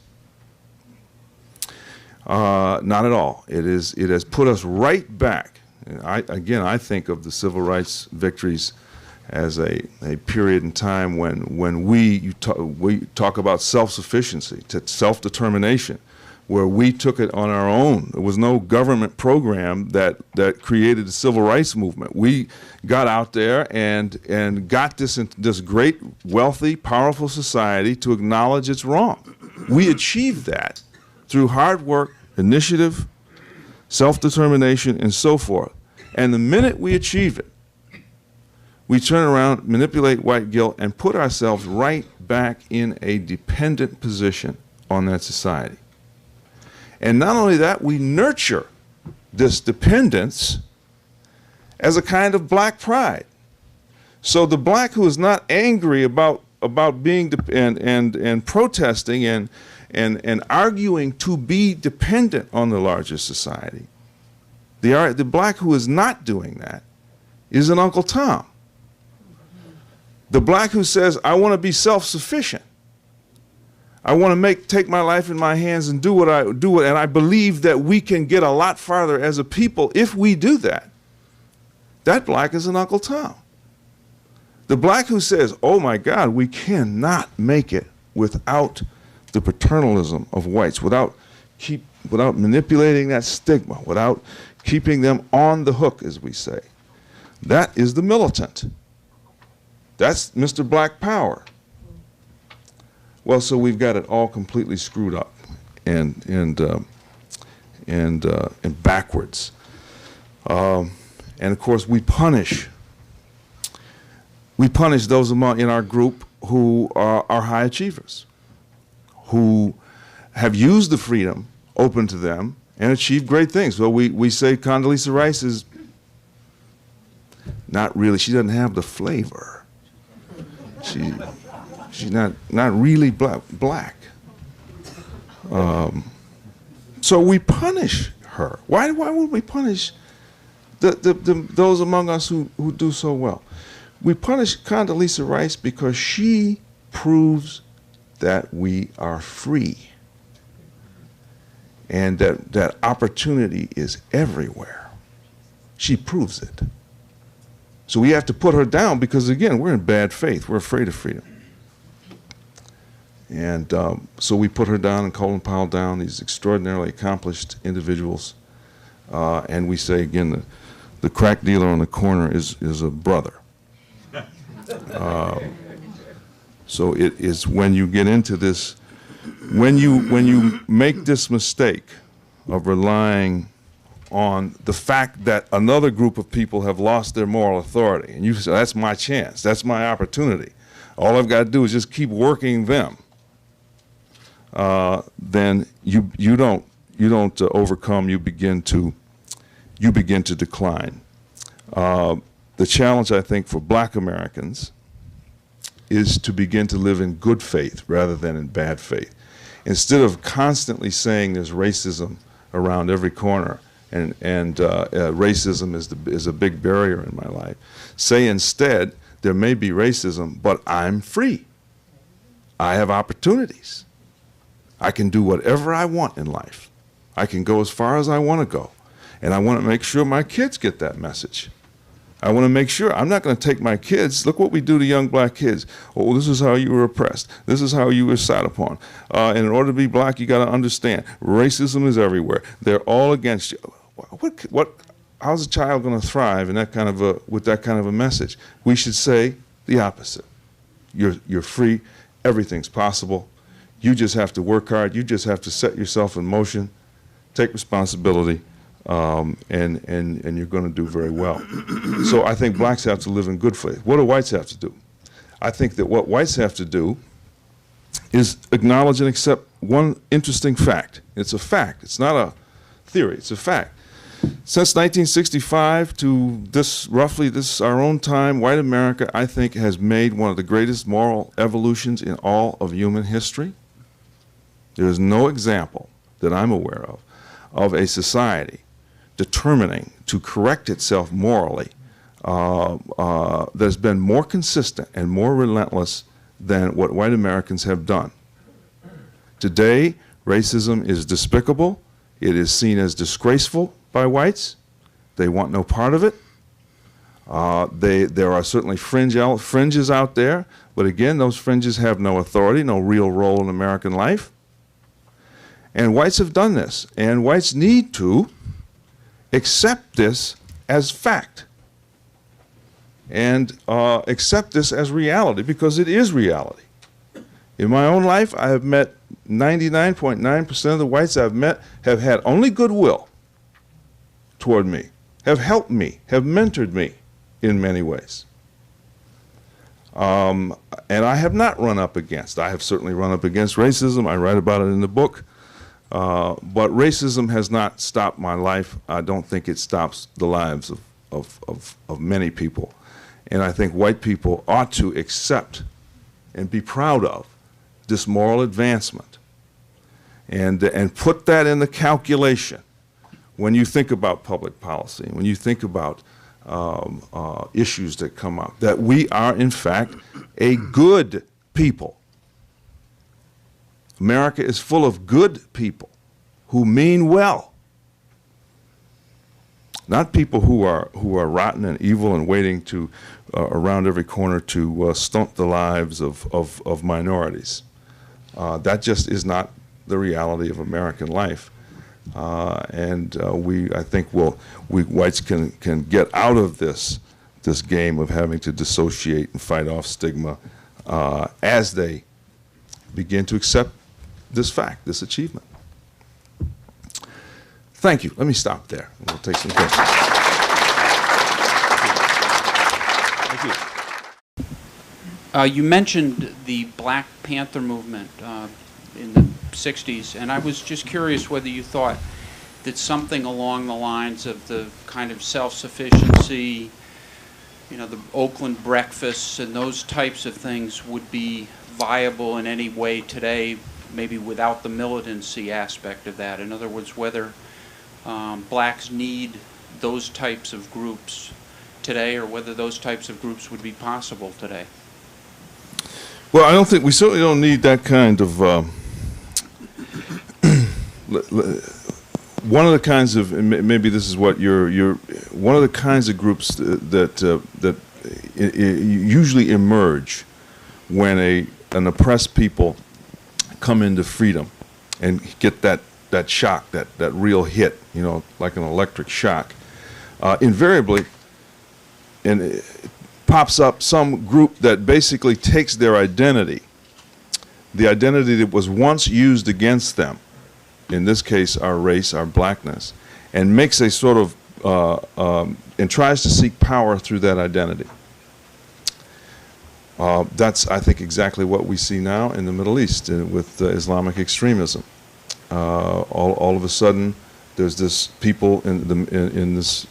Not at all. It has put us right back. I think of the civil rights victories as a period in time when we talk about self-sufficiency, self-determination, where we took it on our own. There was no government program that created the civil rights movement. We got out there and got this great, wealthy, powerful society to acknowledge it's wrong. We achieved that through hard work, initiative, self-determination, and so forth. And the minute we achieve it, we turn around, manipulate white guilt, and put ourselves right back in a dependent position on that society. And not only that, we nurture this dependence as a kind of black pride. So the black who is not angry about being and protesting and arguing to be dependent on the larger society, the black who is not doing that is an Uncle Tom. The black who says, I want to be self-sufficient. I want to take my life in my hands and do what I do, and I believe that we can get a lot farther as a people if we do that. That black is an Uncle Tom. The black who says, oh my God, we cannot make it without the paternalism of whites, without manipulating that stigma, without keeping them on the hook, as we say. That is the militant. That's Mr. Black Power. Well, so we've got it all completely screwed up and backwards. And of course, we punish those in our group who are high achievers, who have used the freedom open to them and achieved great things. Well, we say Condoleezza Rice is not really, she doesn't have the flavor. She's not really black. So we punish her. Why would we punish those among us who do so well? We punish Condoleezza Rice because she proves that we are free and that opportunity is everywhere. She proves it. So we have to put her down because, again, we're in bad faith. We're afraid of freedom. And so we put her down and Colin Powell down, these extraordinarily accomplished individuals. And we say, again, the crack dealer on the corner is a brother. So it is when you get into this, when you make this mistake of relying on the fact that another group of people have lost their moral authority, and you say, that's my chance, that's my opportunity. All I've got to do is just keep working them. Then you don't overcome. You begin to decline. The challenge, I think, for Black Americans is to begin to live in good faith rather than in bad faith. Instead of constantly saying there's racism around every corner and racism is a big barrier in my life, say instead there may be racism, but I'm free. I have opportunities. I can do whatever I want in life. I can go as far as I want to go. And I want to make sure my kids get that message. I want to make sure I'm not going to take my kids. Look what we do to young black kids. Oh, this is how you were oppressed. This is how you were sat upon. And in order to be black, you got to understand racism is everywhere. They're all against you. how's a child going to thrive in that kind of with that kind of a message? We should say the opposite. You're free. Everything's possible. You just have to work hard. You just have to set yourself in motion, take responsibility, and you're going to do very well. So I think blacks have to live in good faith. What do whites have to do? I think that what whites have to do is acknowledge and accept one interesting fact. It's a fact. It's not a theory. It's a fact. Since 1965 to roughly our own time, white America, I think, has made one of the greatest moral evolutions in all of human history. There is no example that I'm aware of a society determining to correct itself morally that's been more consistent and more relentless than what white Americans have done. Today, racism is despicable. It is seen as disgraceful by whites. They want no part of it. There are certainly fringes out there, but again, those fringes have no authority, no real role in American life. And whites have done this, and whites need to accept this as fact and accept this as reality, because it is reality. In my own life, I have met 99.9% of the whites I've met have had only goodwill toward me, have helped me, have mentored me in many ways. And I have not run up against. I have certainly run up against racism. I write about it in the book. But racism has not stopped my life. I don't think it stops the lives of many people. And I think white people ought to accept and be proud of this moral advancement and put that in the calculation when you think about public policy, when you think about issues that come up, that we are, in fact, a good people. America is full of good people who mean well, not people who are rotten and evil and waiting to around every corner to stunt the lives of minorities. That just is not the reality of American life, and I think we whites can get out of this game of having to dissociate and fight off stigma as they begin to accept this fact, this achievement. Thank you. Let me stop there. We'll take some questions. Thank you. You mentioned the Black Panther movement in the 60s, and I was just curious whether you thought that something along the lines of the kind of self-sufficiency, the Oakland breakfasts and those types of things would be viable in any way today, maybe without the militancy aspect of that. In other words, whether blacks need those types of groups today, or whether those types of groups would be possible today. Well, I don't think we certainly don't need that kind of. One of the kinds of, and maybe this is what you're one of the kinds of groups that usually emerge when an oppressed people come into freedom and get that shock, that real hit, like an electric shock. Invariably, and it pops up some group that basically takes their identity, the identity that was once used against them, in this case our race, our blackness, and makes a sort of, and tries to seek power through that identity. That's, I think, exactly what we see now in the Middle East with Islamic extremism. All of a sudden, there's this people in this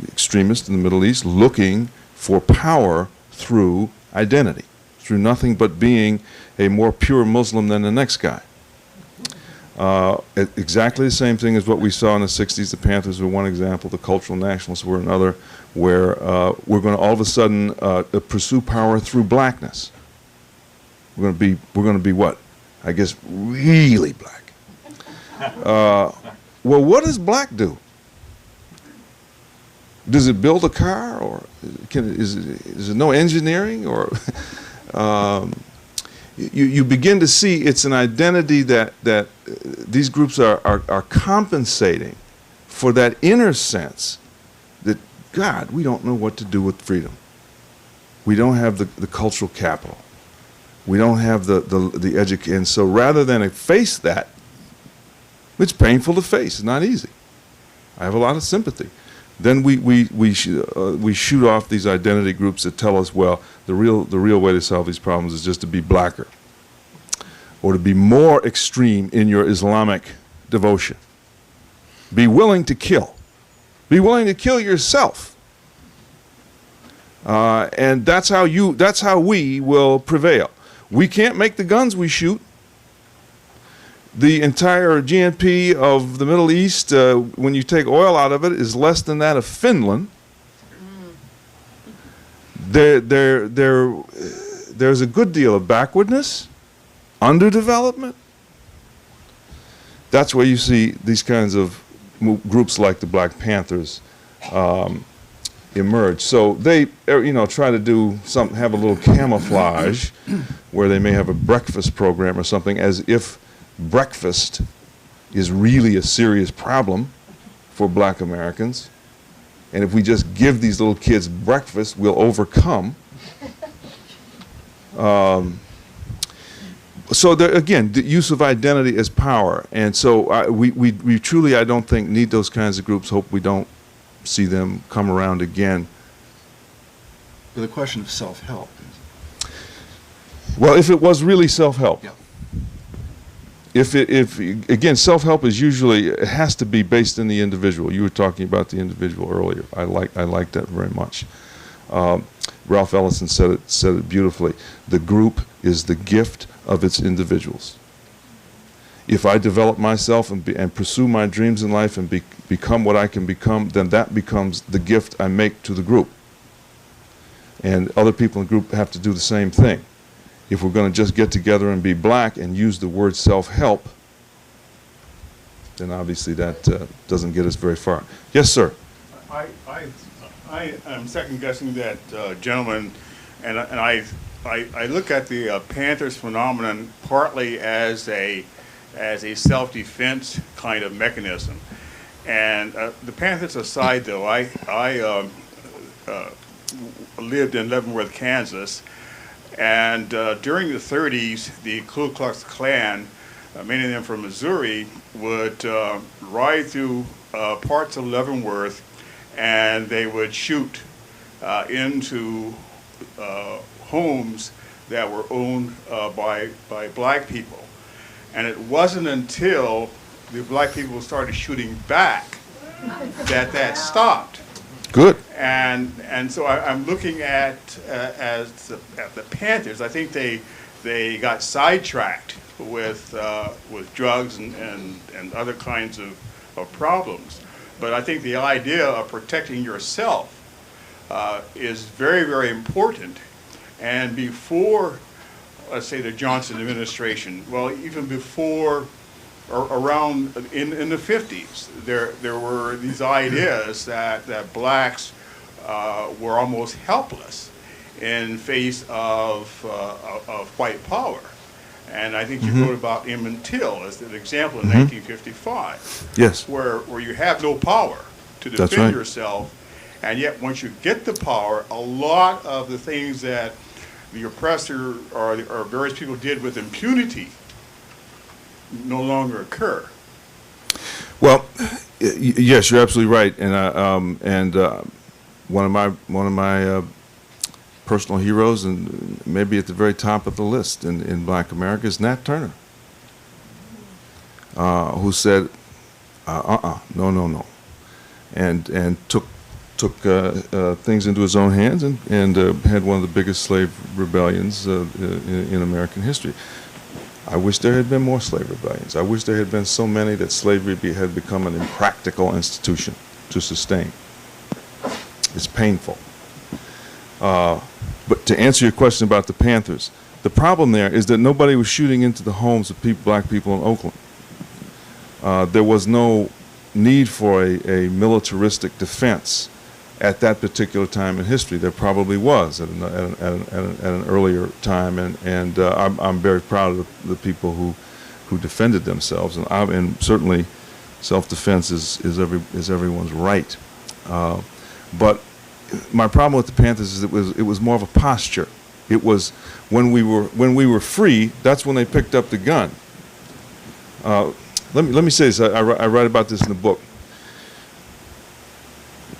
extremist in the Middle East looking for power through identity, through nothing but being a more pure Muslim than the next guy. Exactly the same thing as what we saw in the 60s. The Panthers were one example, the cultural nationalists were another, where we're going to all of a sudden pursue power through blackness. We're going to be what? I guess really black. Well, what does black do? Does it build a car, or is it no engineering, or you begin to see it's an identity that these groups are compensating for that inner sense that, God, we don't know what to do with freedom. We don't have the cultural capital. We don't have the education. And so rather than face that, it's painful to face. It's not easy. I have a lot of sympathy. Then we shoot off these identity groups that tell us, well, the real way to solve these problems is just to be blacker, or to be more extreme in your Islamic devotion. Be willing to kill. Be willing to kill yourself. And that's how we will prevail. We can't make the guns we shoot. The entire GNP of the Middle East, when you take oil out of it, is less than that of Finland. There's a good deal of backwardness, underdevelopment. That's where you see these kinds of groups like the Black Panthers emerge. So they, try to do something, have a little camouflage where they may have a breakfast program or something, as if breakfast is really a serious problem for Black Americans. And if we just give these little kids breakfast, we'll overcome. So there, again, the use of identity as power. And so we truly, I don't think, need those kinds of groups. Hope we don't see them come around again. But the question of self-help. Well, if it was really self-help. Yeah. If again, self-help is usually, it has to be based in the individual. You were talking about the individual earlier. I like that very much. Ralph Ellison said it beautifully. The group is the gift of its individuals. If I develop myself and pursue my dreams in life and become what I can become, then that becomes the gift I make to the group. And other people in the group have to do the same thing. If we're going to just get together and be black and use the word self-help, then obviously that doesn't get us very far. Yes, sir. I am second guessing that gentleman, and I look at the Panthers phenomenon partly as a self-defense kind of mechanism. And the Panthers aside, though, I lived in Leavenworth, Kansas. And during the 30s, the Ku Klux Klan, many of them from Missouri, would ride through parts of Leavenworth, and they would shoot into homes that were owned by black people. And it wasn't until the black people started shooting back that stopped. Good. And so I'm looking at the Panthers. I think they got sidetracked with drugs and other kinds of problems. But I think the idea of protecting yourself is very, very important. And before, let's say, the Johnson administration, well, even before, or around in the 50s, there were these ideas that blacks were almost helpless in face of white power. And I think you wrote about Emmett Till as an example in 1955. Yes. Where you have no power to defend That's right. yourself, and yet once you get the power, a lot of the things that the oppressor or various people did with impunity no longer occur. Well, yes, you're absolutely right, and one of my personal heroes, and maybe at the very top of the list in Black America, is Nat Turner, who said, no, and took things into his own hands and had one of the biggest slave rebellions in American history. I wish there had been more slave rebellions. I wish there had been so many that slavery had become an impractical institution to sustain. It's painful. But to answer your question about the Panthers, the problem there is that nobody was shooting into the homes of black people in Oakland. There was no need for a militaristic defense at that particular time in history. There probably was at an earlier time, and I'm very proud of the people who defended themselves, and certainly Self-defense is everyone's right. But my problem with the Panthers is it was more of a posture. It was when we were free. That's when they picked up the gun. Let me say this. I write about this in the book.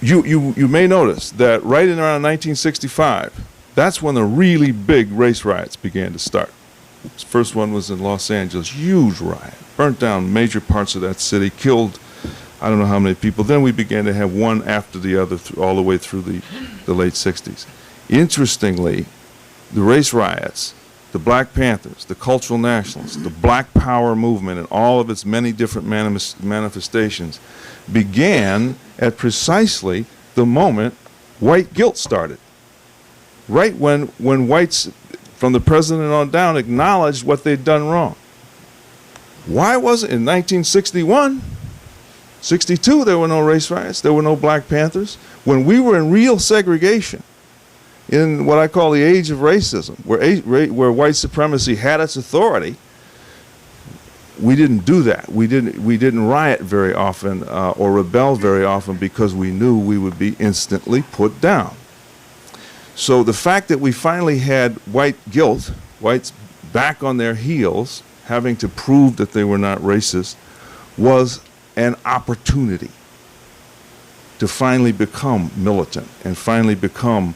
You may notice that right in around 1965, that's when the really big race riots began to start. The first one was in Los Angeles, huge riot, burnt down major parts of that city, killed I don't know how many people. Then we began to have one after the other all the way through the late 60s. Interestingly, the race riots, the Black Panthers, the cultural nationalists, the Black Power movement, and all of its many different manifestations began at precisely the moment white guilt started. Right when whites, from the president on down, acknowledged what they'd done wrong. Why was it in 1961, 62, there were no race riots, there were no Black Panthers? When we were in real segregation, in what I call the age of racism, where white supremacy had its authority, we didn't do that. We didn't riot very often or rebel very often because we knew we would be instantly put down. So the fact that we finally had white guilt, whites back on their heels, having to prove that they were not racist, was an opportunity to finally become militant and finally become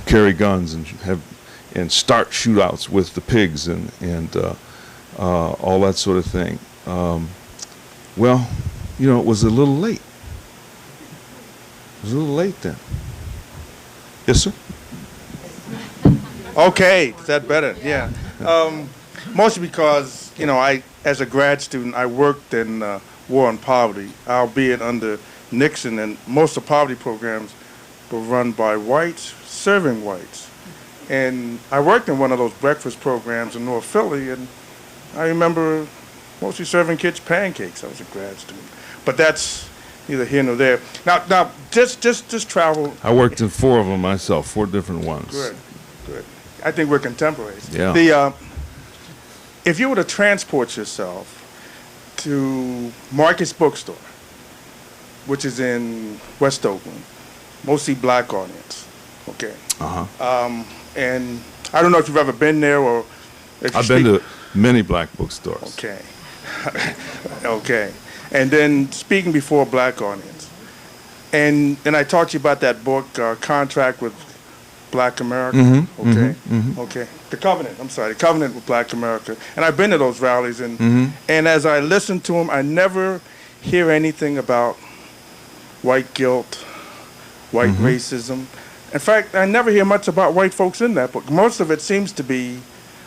carry guns and start shootouts with the pigs and all that sort of thing. Well, you know, it was a little late. It was a little late then. Yes, sir? Okay, is that better? Yeah. Mostly because, you know, as a grad student, I worked in war on poverty, albeit under Nixon, and most of the poverty programs were run by whites, serving whites. And I worked in one of those breakfast programs in North Philly, and I remember mostly serving kids pancakes. I was a grad student. But that's neither here nor there. Now, just travel. I worked in 4 of them myself, 4 different ones. Good. I think we're contemporaries. Yeah. If you were to transport yourself to Marcus Bookstore, which is in West Oakland, mostly Black audience, okay? Uh-huh. And I don't know if you've ever been there or if I've been to many Black bookstores. Okay. Okay. And then speaking before a Black audience. And I talked to you about that book, Contract with Black America. Mm-hmm, okay. mm-hmm. Okay. The Covenant with Black America. And I've been to those rallies, and as I listen to them, I never hear anything about white guilt, white racism. In fact, I never hear much about white folks in that book. Most of it seems to be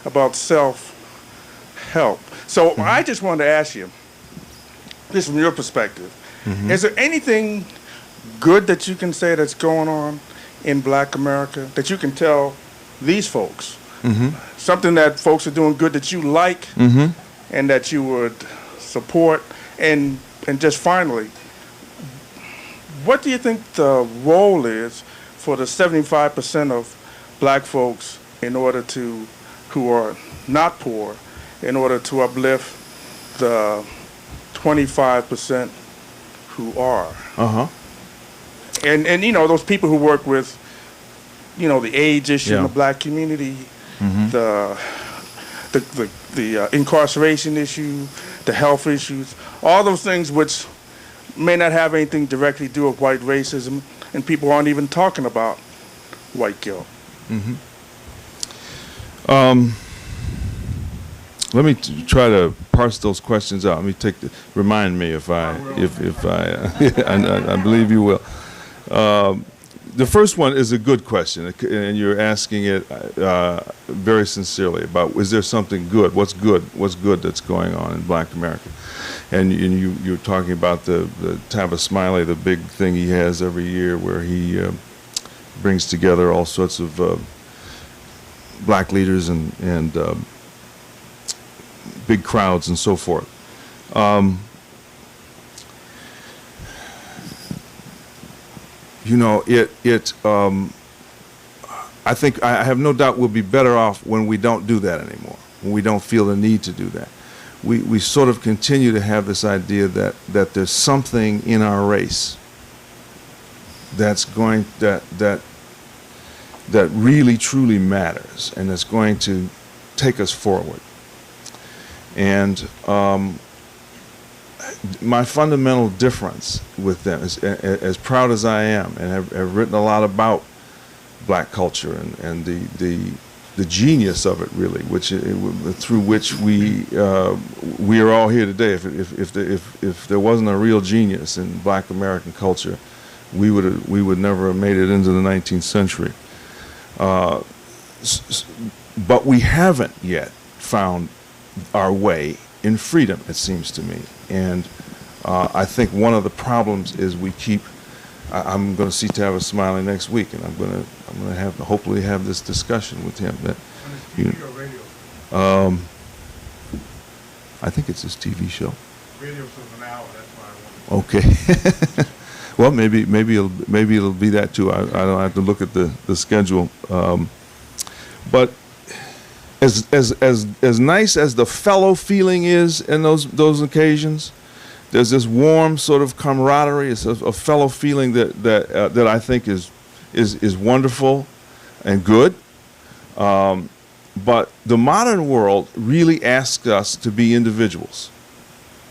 about self-help. So I just wanted to ask you, just from your perspective, is there anything good that you can say that's going on in Black America that you can tell these folks? Something that folks are doing good that you like and that you would support? And just finally, what do you think the role is for the 75% of Black folks who are not poor, in order to uplift the 25% who are? Uh-huh. And you know, those people who work with, you know, the AIDS issue in Yeah. the Black community, the incarceration issue, the health issues, all those things which may not have anything directly to do with white racism, and people aren't even talking about white guilt. Let me try to parse those questions out. Let me remind me if I I believe you will. The first one is a good question, and you're asking it very sincerely about, is there something good? What's good that's going on in Black America? And you're talking about the Tavis Smiley, the big thing he has every year where he brings together all sorts of Black leaders and big crowds and so forth. You know, I think I have no doubt we'll be better off when we don't do that anymore, when we don't feel the need to do that. we sort of continue to have this idea that there's something in our race that's going that really truly matters and that's going to take us forward. And my fundamental difference with them is, as proud as I am, and have written a lot about black culture and the genius of it, really, which through which we are all here today. If there wasn't a real genius in black American culture, we would never have made it into the 19th century. But we haven't yet found our way in freedom, it seems to me. And I think one of the problems is we keep. I'm going to see Tavis Smiley next week, and I'm going to hopefully have this discussion with him. That, TV or radio? I think it's his TV show. Radio for an hour. That's why I wanted. Okay. Well, maybe it'll be that too. I don't have to look at the schedule. But as nice as the fellow feeling is in those occasions, there's this warm sort of camaraderie, it's a fellow feeling that I think is wonderful and good. But the modern world really asks us to be individuals.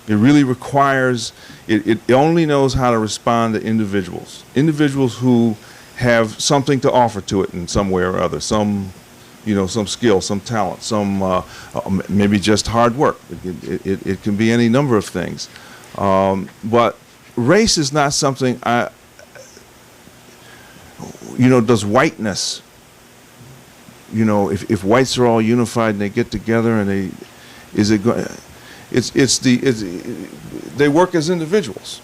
It really requires, it only knows how to respond to individuals who have something to offer to it in some way or other, some skill, some talent, some maybe just hard work. It can be any number of things. But race is not something does whiteness, if whites are all unified and they get together and they work as individuals,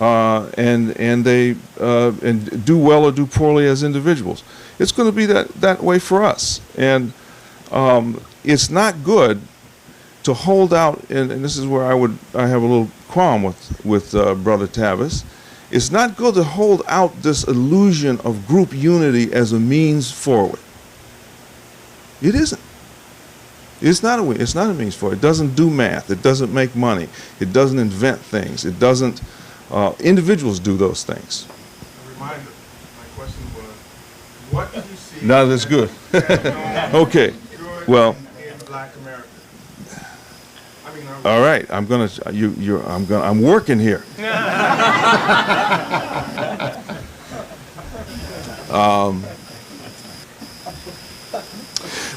and they do well or do poorly as individuals. It's going to be that way for us, and it's not good to hold out. And this is where I have a little qualm with Brother Tavis. It's not good to hold out this illusion of group unity as a means forward. It isn't. It's not a means forward. It doesn't do math. It doesn't make money. It doesn't invent things. It doesn't. Individuals do those things. A reminder. My question was, what did you see? No, that's good. Okay. Good Well. in Black America. All right. I'm working here.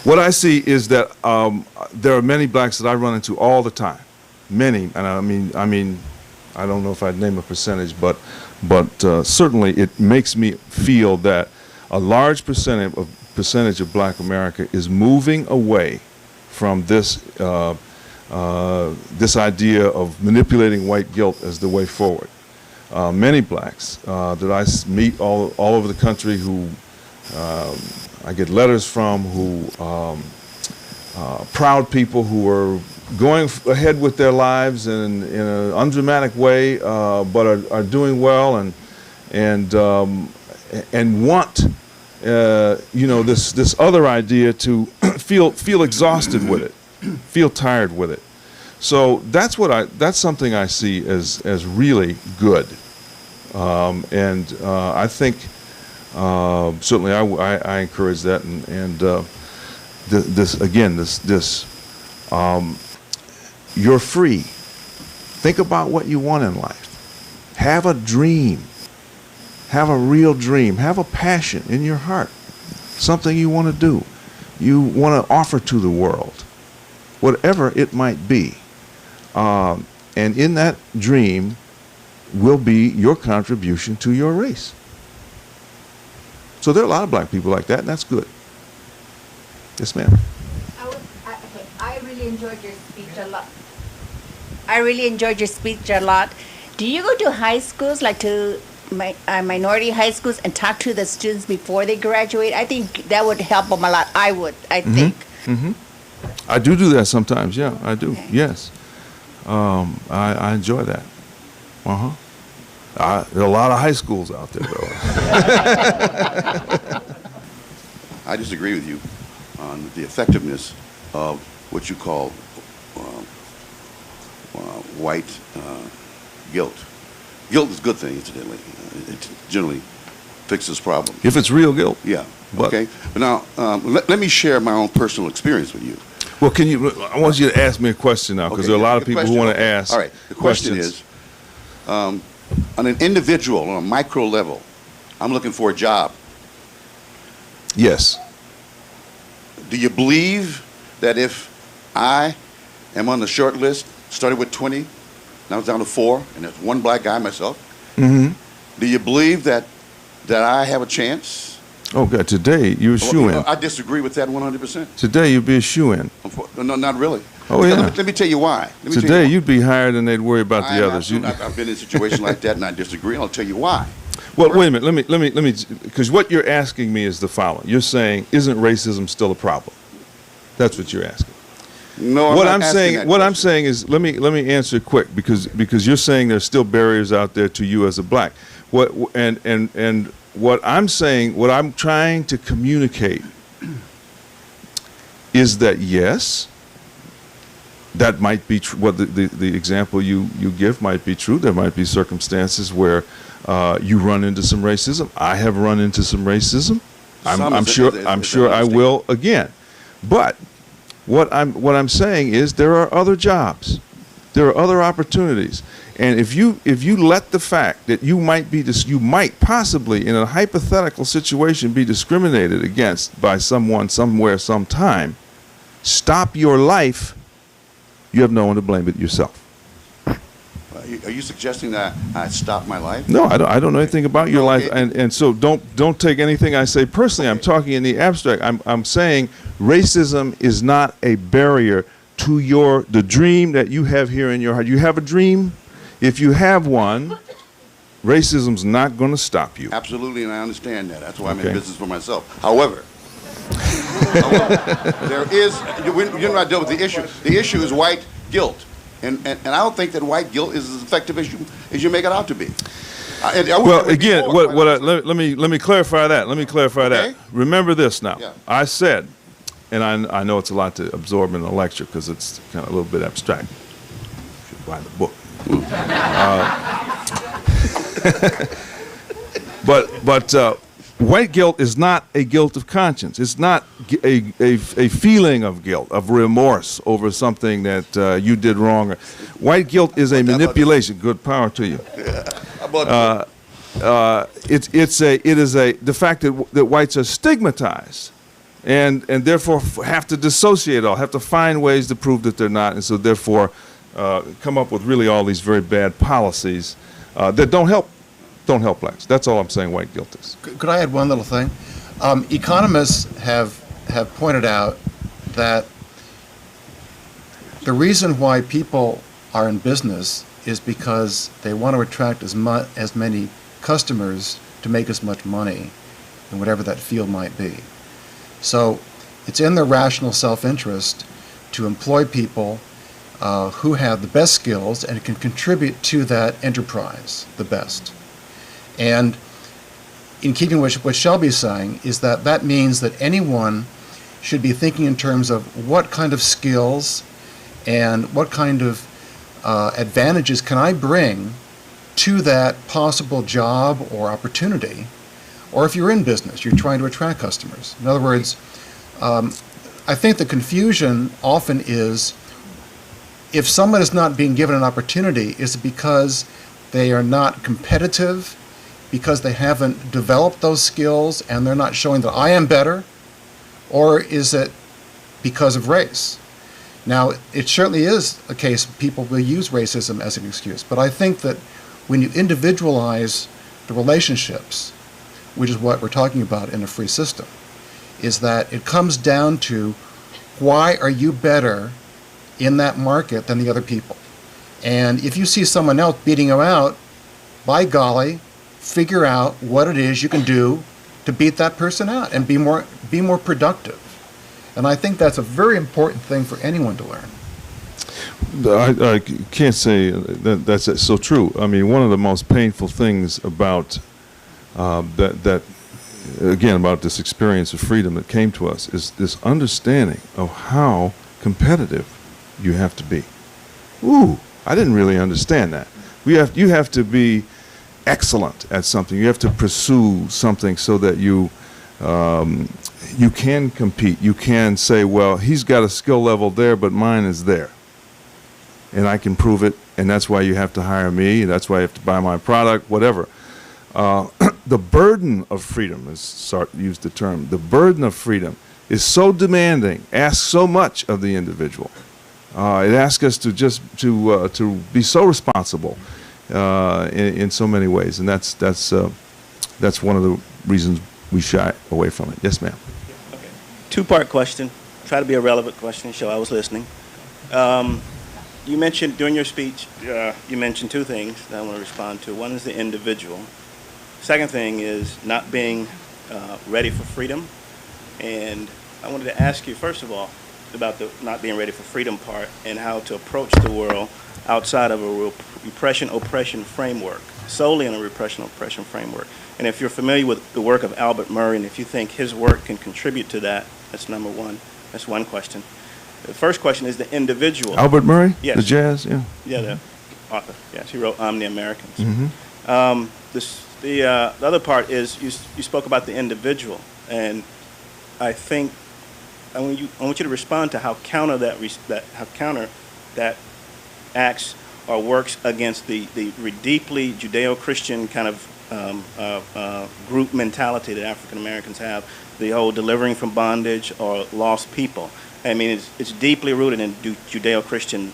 What I see is that there are many blacks that I run into all the time. Many, and I mean, I don't know if I'd name a percentage, but certainly it makes me feel that a large percentage of black America is moving away from this this idea of manipulating white guilt as the way forward. Many blacks that I meet all over the country who I get letters from, who proud people who are going ahead with their lives in an undramatic way, but are doing well and want this other idea to feel exhausted with it, feel tired with it. So that's something I see as really good, and I think certainly I encourage that, and this you're free. Think about what you want in life. Have a dream. Have a real dream. Have a passion in your heart. Something you want to do. You want to offer to the world. Whatever it might be. And in that dream will be your contribution to your race. So there are a lot of black people like that, and that's good. Yes, ma'am. I really enjoyed your speech a lot. Do you go to high schools, like to minority high schools, and talk to the students before they graduate? I think that would help them a lot. I think. Mm-hmm. I do that sometimes, yeah, I do, okay. Yes. I enjoy that. Uh-huh. There are a lot of high schools out there, though. I disagree with you on the effectiveness of what you call white guilt. Guilt is a good thing, incidentally. It generally fixes problems. If it's real guilt. Yeah. But- Okay. But now, let me share my own personal experience with you. Well, I want you to ask me a question now, because Okay, there are a lot yeah, of the people who question- want to ask. All right. The question questions. is, on an individual, on a micro level, I'm looking for a job. Yes. Do you believe that if I am on the short list, started with 20, now it's down to 4, and there's one black guy, myself, Mm-hmm. do you believe that I have a chance? Oh, God, today you're a shoe-in. I disagree with that 100%. Today you'd be a shoe-in. No, not really. Oh, Because yeah. Let me tell you why. Let me tell you Today why. you'd be higher than they'd worry about the I'm others. not- I've been in a situation like that, and I disagree, and I'll tell you why. Well, wait a minute. Let me, because what you're asking me is the following. You're saying, isn't racism still a problem? That's what you're asking. No, What not I'm asking saying, that what I'm question. saying is, let me answer it quick, because you're saying there's still barriers out there to you as a black. And what I'm saying, what I'm trying to communicate is that yes, that might be true. What the example you give might be true. There might be circumstances where you run into some racism. I have run into some racism. I'm sure I will again. But what I'm saying is there are other jobs, there are other opportunities, and if you let the fact that you might possibly in a hypothetical situation be discriminated against by someone somewhere sometime stop your life, you have no one to blame but yourself. Are you suggesting that I stop my life? No, I don't know anything about your life, Okay. and so don't take anything I say personally. I'm talking in the abstract. I'm saying racism is not a barrier to the dream that you have here in your heart. You have a dream. If you have one, racism's not going to stop you. Absolutely, and I understand that. That's why I'm Okay. in business for myself. However, there is, you know, I dealt with the issue. The issue is white guilt. And I don't think that white guilt is as effective as you make it out to be. Well, again, let me clarify that. Let me clarify Okay. that. Remember this now. Yeah. I said, and I know it's a lot to absorb in a lecture because it's kind of a little bit abstract. You should buy the book. But white guilt is not a guilt of conscience. It's not a feeling of guilt, of remorse over something that you did wrong. White guilt is a manipulation. Good power to you. The fact that whites are stigmatized and therefore have to dissociate all, have to find ways to prove that they're not, and so therefore come up with really all these very bad policies that don't help blacks. That's all I'm saying white guilt is. Could I add one little thing? Economists have pointed out that the reason why people are in business is because they want to attract as many customers to make as much money in whatever that field might be. So it's in their rational self-interest to employ people who have the best skills and can contribute to that enterprise the best. And in keeping with what Shelby's saying is that means that anyone should be thinking in terms of what kind of skills and what kind of advantages can I bring to that possible job or opportunity. Or if you're in business, you're trying to attract customers. In other words, I think the confusion often is if someone is not being given an opportunity, is it because they are not competitive, because they haven't developed those skills and they're not showing that I am better, or is it because of race? Now, it certainly is a case people will use racism as an excuse, but I think that when you individualize the relationships, which is what we're talking about in a free system, is that it comes down to why are you better in that market than the other people? And if you see someone else beating you out, by golly, figure out what it is you can do to beat that person out and be more productive. And I think that's a very important thing for anyone to learn. I can't say that's so true. I mean, one of the most painful things about that again, about this experience of freedom that came to us is this understanding of how competitive you have to be. Ooh, I didn't really understand that. You have to be excellent at something. You have to pursue something so that you can compete. You can say, well, he's got a skill level there, but mine is there. And I can prove it, and that's why you have to hire me, and that's why you have to buy my product, whatever. The burden of freedom, as Sartre used the term, the burden of freedom is so demanding, asks so much of the individual. It asks us to just to be so responsible in so many ways, and that's one of the reasons we shy away from it. Yes, ma'am. Okay. Two-part question. Try to be a relevant question. So I was listening. You mentioned during your speech, you mentioned two things that I want to respond to. One is the individual. Second thing is not being ready for freedom. And I wanted to ask you, first of all, about the not being ready for freedom part and how to approach the world outside of a repression-oppression framework, solely in a repression-oppression framework. And if you're familiar with the work of Albert Murray, and if you think his work can contribute to that, that's number one. That's one question. The first question is the individual. Albert Murray? Yes. The jazz, yeah. Yeah, the author. Yes, he wrote I'm the Americans. Mm-hmm. The other part is you spoke about the individual, and I think I want you to respond to how counter that acts or works against the deeply Judeo-Christian kind of group mentality that African Americans have, the whole delivering from bondage or lost people. I mean, it's deeply rooted in Judeo-Christian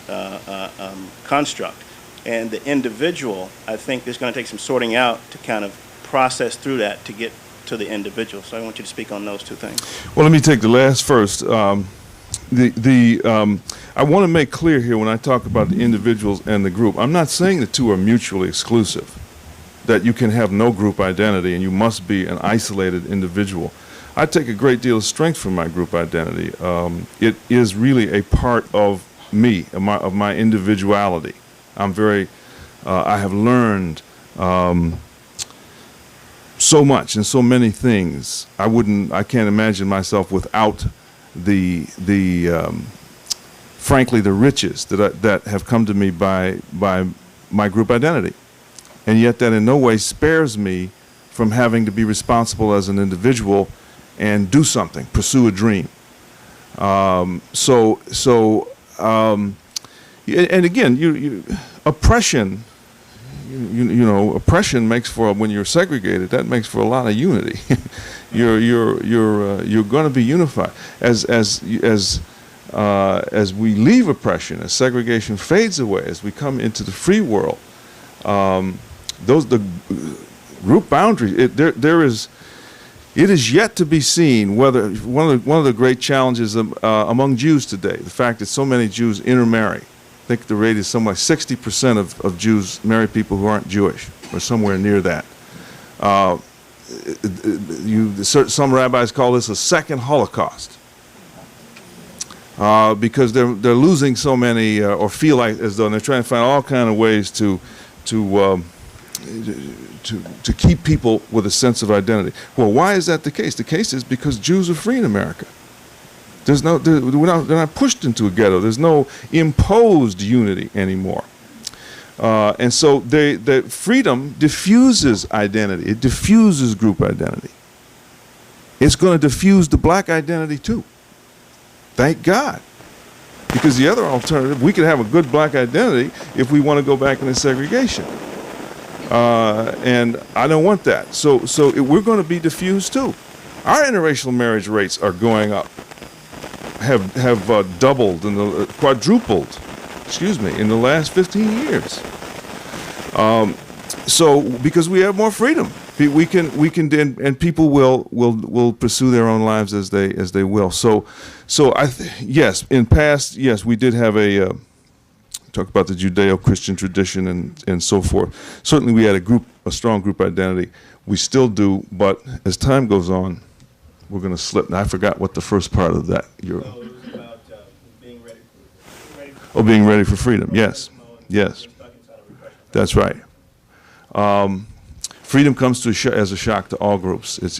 construct. And the individual, I think there's going to take some sorting out to kind of process through that to get to the individual. So I want you to speak on those two things. Well, let me take the last first. I want to make clear here when I talk about the individuals and the group, I'm not saying the two are mutually exclusive, that you can have no group identity and you must be an isolated individual. I take a great deal of strength from my group identity. It is really a part of me, of my individuality. I have learned so much and so many things. I can't imagine myself without frankly, the riches that have come to me by my group identity. And yet that in no way spares me from having to be responsible as an individual and do something, pursue a dream. And again, oppression, oppression makes for, when you're segregated, that makes for a lot of unity. You're going to be unified as we leave oppression, as segregation fades away, as we come into the free world. The group boundaries. It is yet to be seen whether one of the great challenges among Jews today, the fact that so many Jews intermarry. I think the rate is somewhere like 60% of Jews marry people who aren't Jewish, or somewhere near that. Some rabbis call this a second Holocaust because they're losing so many, or feel like as though they're trying to find all kind of ways to keep people with a sense of identity. Well, why is that the case? The case is because Jews are free in America. They're not pushed into a ghetto. There's no imposed unity anymore. And so the freedom diffuses identity. It diffuses group identity. It's going to diffuse the black identity too. Thank God. Because the other alternative, we could have a good black identity if we want to go back into segregation. And I don't want that. So we're going to be diffused too. Our interracial marriage rates are going up. Have doubled and quadrupled, in the last 15 years. So because we have more freedom, we can and people will pursue their own lives as they will. So yes, in past, yes, we did have talk about the Judeo-Christian tradition and so forth. Certainly we had a strong group identity. We still do, but as time goes on, we're going to slip. Now, I forgot what the first part of that. It was about being ready being ready for freedom. Yes, yes, that's right. Freedom comes as a shock to all groups. Again,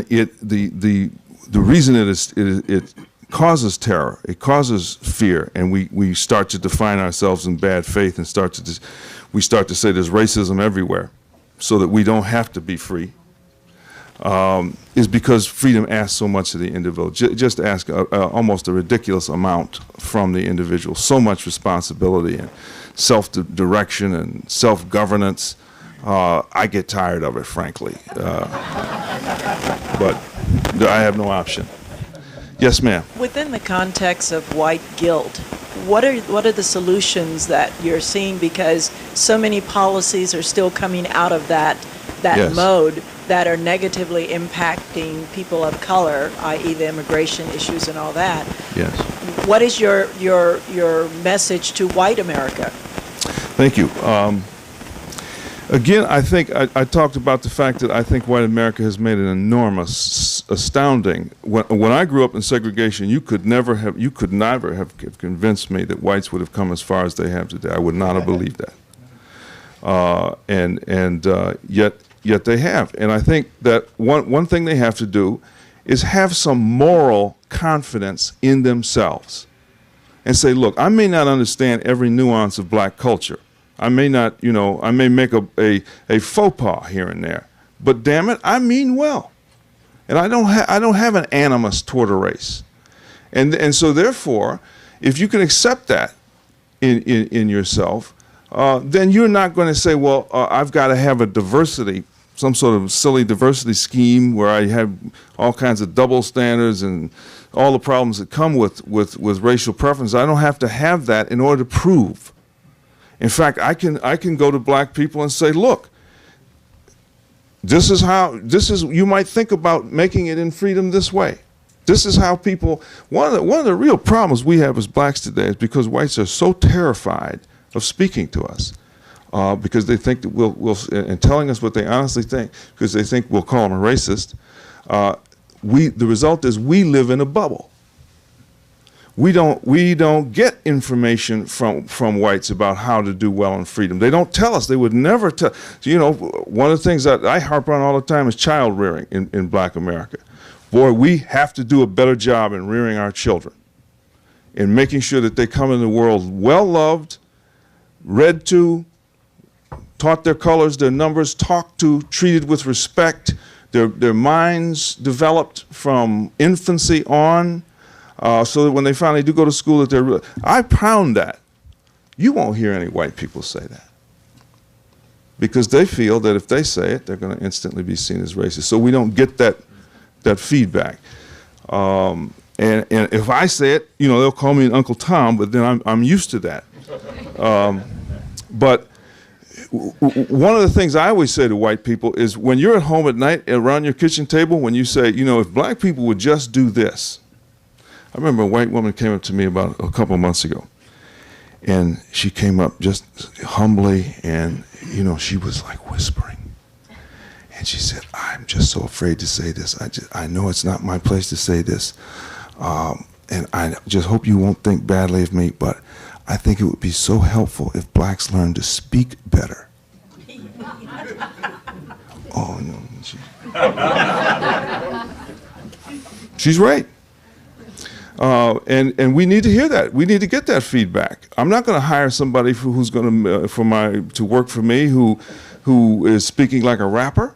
the reason it causes terror. It causes fear, and we start to define ourselves in bad faith and we start to say there's racism everywhere, so that we don't have to be free. Is because freedom asks so much of the individual. Just ask almost a ridiculous amount from the individual. So much responsibility and self-direction and self-governance. I get tired of it, frankly. But I have no option. Yes, ma'am. Within the context of white guilt, what are the solutions that you're seeing? Because so many policies are still coming out of that Yes. mode that are negatively impacting people of color, i.e. the immigration issues and all that. Yes. What is your message to white America? Thank you. Again, I think I talked about the fact that I think white America has made an enormous, astounding. When I grew up in segregation, you could never have convinced me that whites would have come as far as they have today. I would not have believed that. Yet they have. And I think that one thing they have to do is have some moral confidence in themselves and say, look, I may not understand every nuance of black culture. I may not, I may make a faux pas here and there, but damn it, I mean well. And I don't have an animus toward a race. And so therefore, if you can accept that in yourself, then you're not going to say, well, I've got to have a diversity, some sort of silly diversity scheme where I have all kinds of double standards and all the problems that come with racial preference. I don't have to have that in order to prove. In fact, I can go to black people and say, look, you might think about making it in freedom this way. This is how people, one of the real problems we have as blacks today is because whites are so terrified of speaking to us because they think that and telling us what they honestly think, because they think we'll call them a racist. The result is we live in a bubble. We don't get information from whites about how to do well in freedom. They don't tell us. They would never tell. One of the things that I harp on all the time is child rearing in black America. Boy, we have to do a better job in rearing our children, in making sure that they come in the world well-loved, read to, taught their colors, their numbers, talked to, treated with respect, their minds developed from infancy on, so that when they finally do go to school, that they're. I pound that. You won't hear any white people say that, because they feel that if they say it, they're going to instantly be seen as racist. So we don't get that feedback. And if I say it, they'll call me an Uncle Tom, but then I'm used to that. But one of the things I always say to white people is when you're at home at night around your kitchen table, when you say, if black people would just do this. I remember a white woman came up to me about a couple of months ago, and she came up just humbly, and she was like whispering, and she said, "I'm just so afraid to say this. I know it's not my place to say this, and I just hope you won't think badly of me, but I think it would be so helpful if blacks learned to speak better." Oh no, she's right. And we need to hear that. We need to get that feedback. I'm not going to hire somebody who's going to work for me who is speaking like a rapper.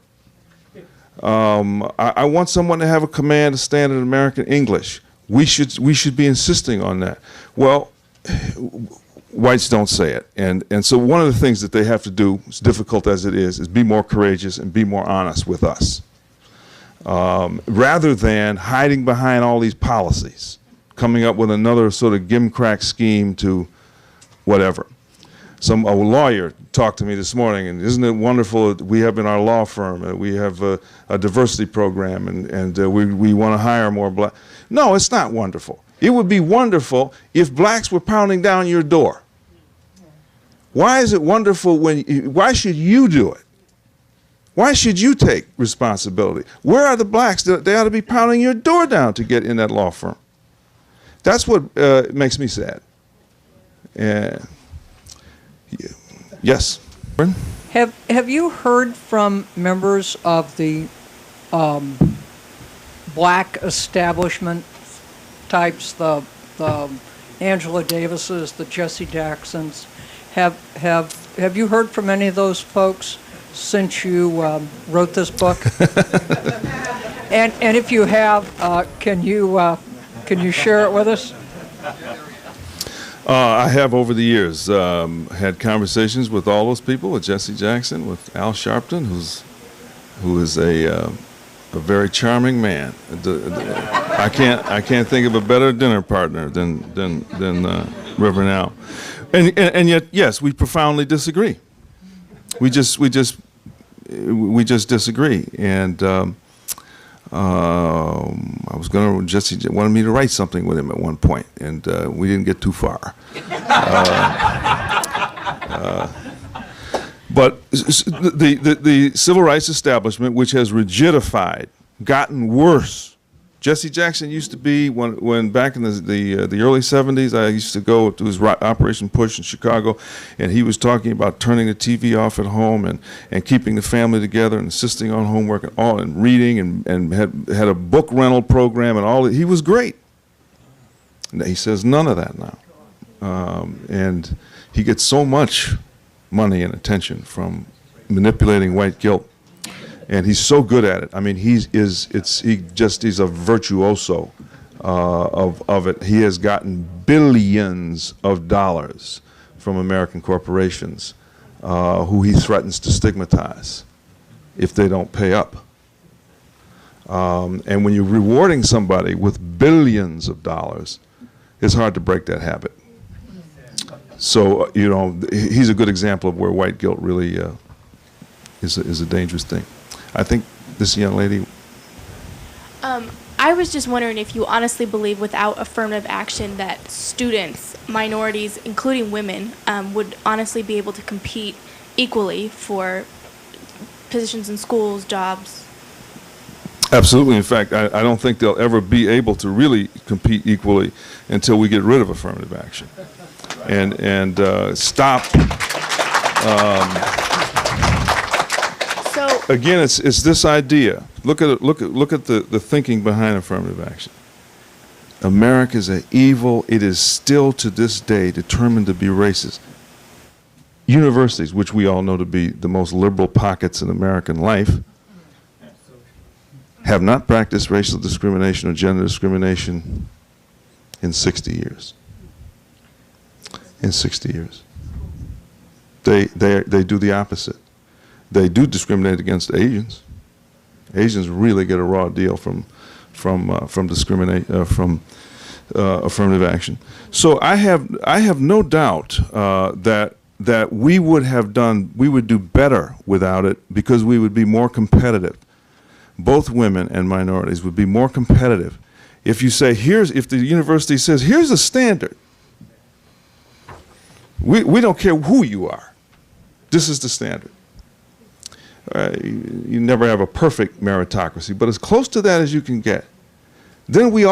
I want someone to have a command of standard American English. We should be insisting on that. Well, whites don't say it, and so one of the things that they have to do, as difficult as it is be more courageous and be more honest with us, rather than hiding behind all these policies, coming up with another sort of gimcrack scheme to whatever. A lawyer talked to me this morning, and isn't it wonderful that we have in our law firm, we have a diversity program, and we want to hire more black. No, it's not wonderful. It would be wonderful if blacks were pounding down your door. Why is it wonderful why should you do it? Why should you take responsibility? Where are the blacks that they ought to be pounding your door down to get in that law firm? That's what makes me sad. Yes. Have you heard from members of the black establishment types, the Angela Davises, the Jesse Jacksons. Have you heard from any of those folks since you wrote this book? And if you have, can you share it with us? I have over the years had conversations with all those people, with Jesse Jackson, with Al Sharpton, who is a very charming man. I can't think of a better dinner partner than Reverend Al. And yet, yes, we profoundly disagree. We just disagree. And Jesse wanted me to write something with him at one point, and we didn't get too far. But the civil rights establishment, which has rigidified, gotten worse. Jesse Jackson used to be, when back in the early 70s, I used to go to his Operation Push in Chicago, and he was talking about turning the TV off at home and keeping the family together and insisting on homework and reading and had a book rental program and all. He was great. He says none of that now. And he gets so much money and attention from manipulating white guilt. And he's so good at it. I mean, he's a virtuoso of it. He has gotten billions of dollars from American corporations who he threatens to stigmatize if they don't pay up. And when you're rewarding somebody with billions of dollars, it's hard to break that habit. So, he's a good example of where white guilt really is a dangerous thing. I think this young lady. I was just wondering if you honestly believe without affirmative action that students, minorities, including women, would honestly be able to compete equally for positions in schools, jobs. Absolutely. In fact, I don't think they'll ever be able to really compete equally until we get rid of affirmative action and stop. Again, it's this idea. Look at the thinking behind affirmative action. America is an evil. It is still to this day determined to be racist. Universities, which we all know to be the most liberal pockets in American life, have not practiced racial discrimination or gender discrimination in 60 years. In 60 years. They do the opposite. They do discriminate against Asians. Asians really get a raw deal from affirmative action. So I have no doubt that we would do better without it because we would be more competitive. Both women and minorities would be more competitive. If you say if the university says here's a standard, we don't care who you are. This is the standard. You never have a perfect meritocracy, but as close to that as you can get. Then we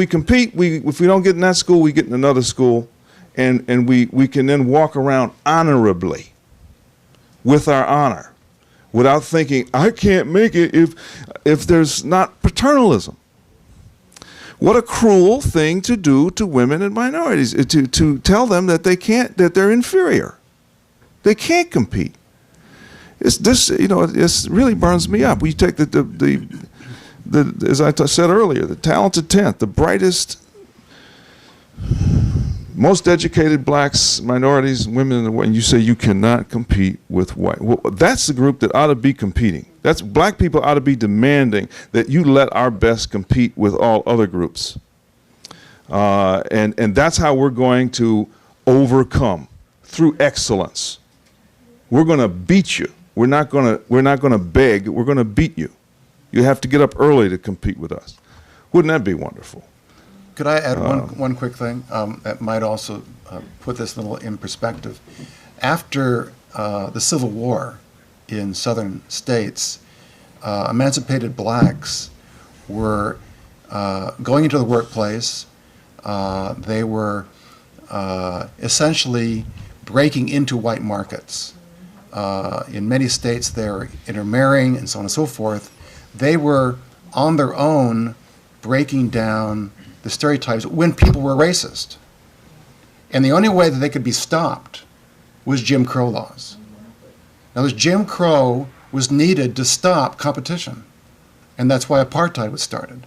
compete. If we don't get in that school, we get in another school, and we can then walk around honorably, with our honor, without thinking I can't make it if there's not paternalism. What a cruel thing to do to women and minorities, to tell them that that they're inferior. They can't compete. It really burns me up. We take as I said earlier, the talented 10th, the brightest, most educated blacks, minorities, women in the world, and you say you cannot compete with white. Well, that's the group that ought to be competing. Black people ought to be demanding that you let our best compete with all other groups. And that's how we're going to overcome, through excellence. We're going to beat you. We're not going to beg. We're going to beat you. You have to get up early to compete with us. Wouldn't that be wonderful? Could I add one quick thing that might also put this a little in perspective? After the Civil War in southern states, emancipated blacks were going into the workplace. They were essentially breaking into white markets. In many states, they were intermarrying and so on and so forth. They were on their own breaking down the stereotypes, when people were racist. And the only way that they could be stopped was Jim Crow laws. In other words, Jim Crow was needed to stop competition. And that's why apartheid was started.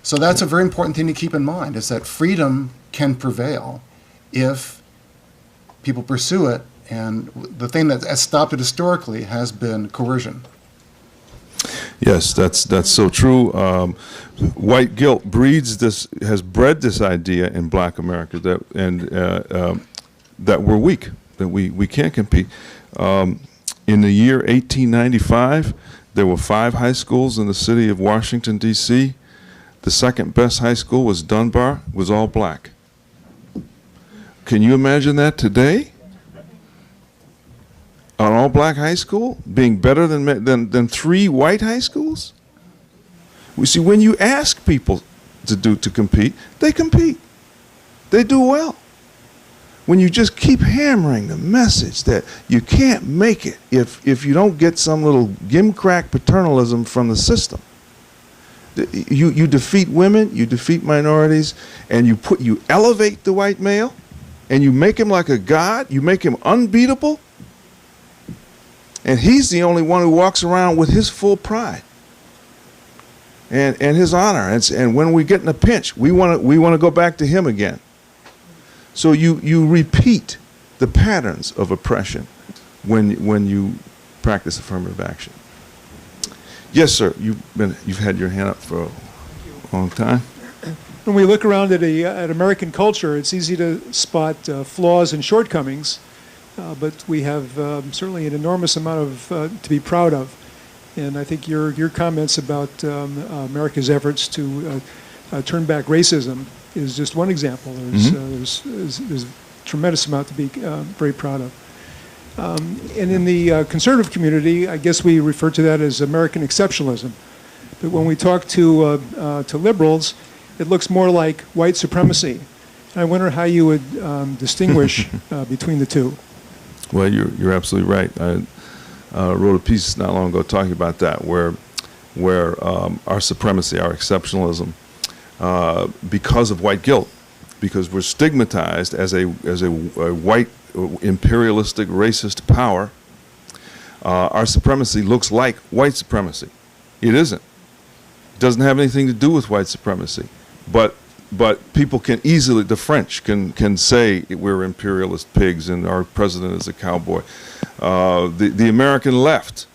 So that's a very important thing to keep in mind, is that freedom can prevail if people pursue it. And the thing that has stopped it historically has been coercion. Yes, that's so true. White guilt has bred this idea in Black America that we're weak, that we can't compete. In the year 1895, there were 5 high schools in the city of Washington, D.C. The second best high school was Dunbar, was all black. Can you imagine that today? An all-black high school being better than 3 white high schools? We see, when you ask people to compete, they compete. They do well. When you just keep hammering the message that you can't make it if you don't get some little gimcrack paternalism from the system. You defeat women, you defeat minorities, and you elevate the white male, and you make him like a god, you make him unbeatable, and he's the only one who walks around with his full pride and his honor. And when we get in a pinch, we want to go back to him again. So you repeat the patterns of oppression when you practice affirmative action. Yes, sir. You've had your hand up for a long time. When we look around at American culture, it's easy to spot flaws and shortcomings, but we have certainly an enormous amount of to be proud of. And I think your comments about America's efforts to turn back racism is just one example. There's a tremendous amount to be very proud of. And in the conservative community, I guess we refer to that as American exceptionalism. But when we talk to liberals, it looks more like white supremacy. And I wonder how you would distinguish between the two. Well, you're absolutely right. I wrote a piece not long ago talking about that, where our supremacy, our exceptionalism, because of white guilt, because we're stigmatized as a white imperialistic racist power, our supremacy looks like white supremacy. It isn't. It doesn't have anything to do with white supremacy. But people can easily, the French can say we're imperialist pigs and our president is a cowboy. The American left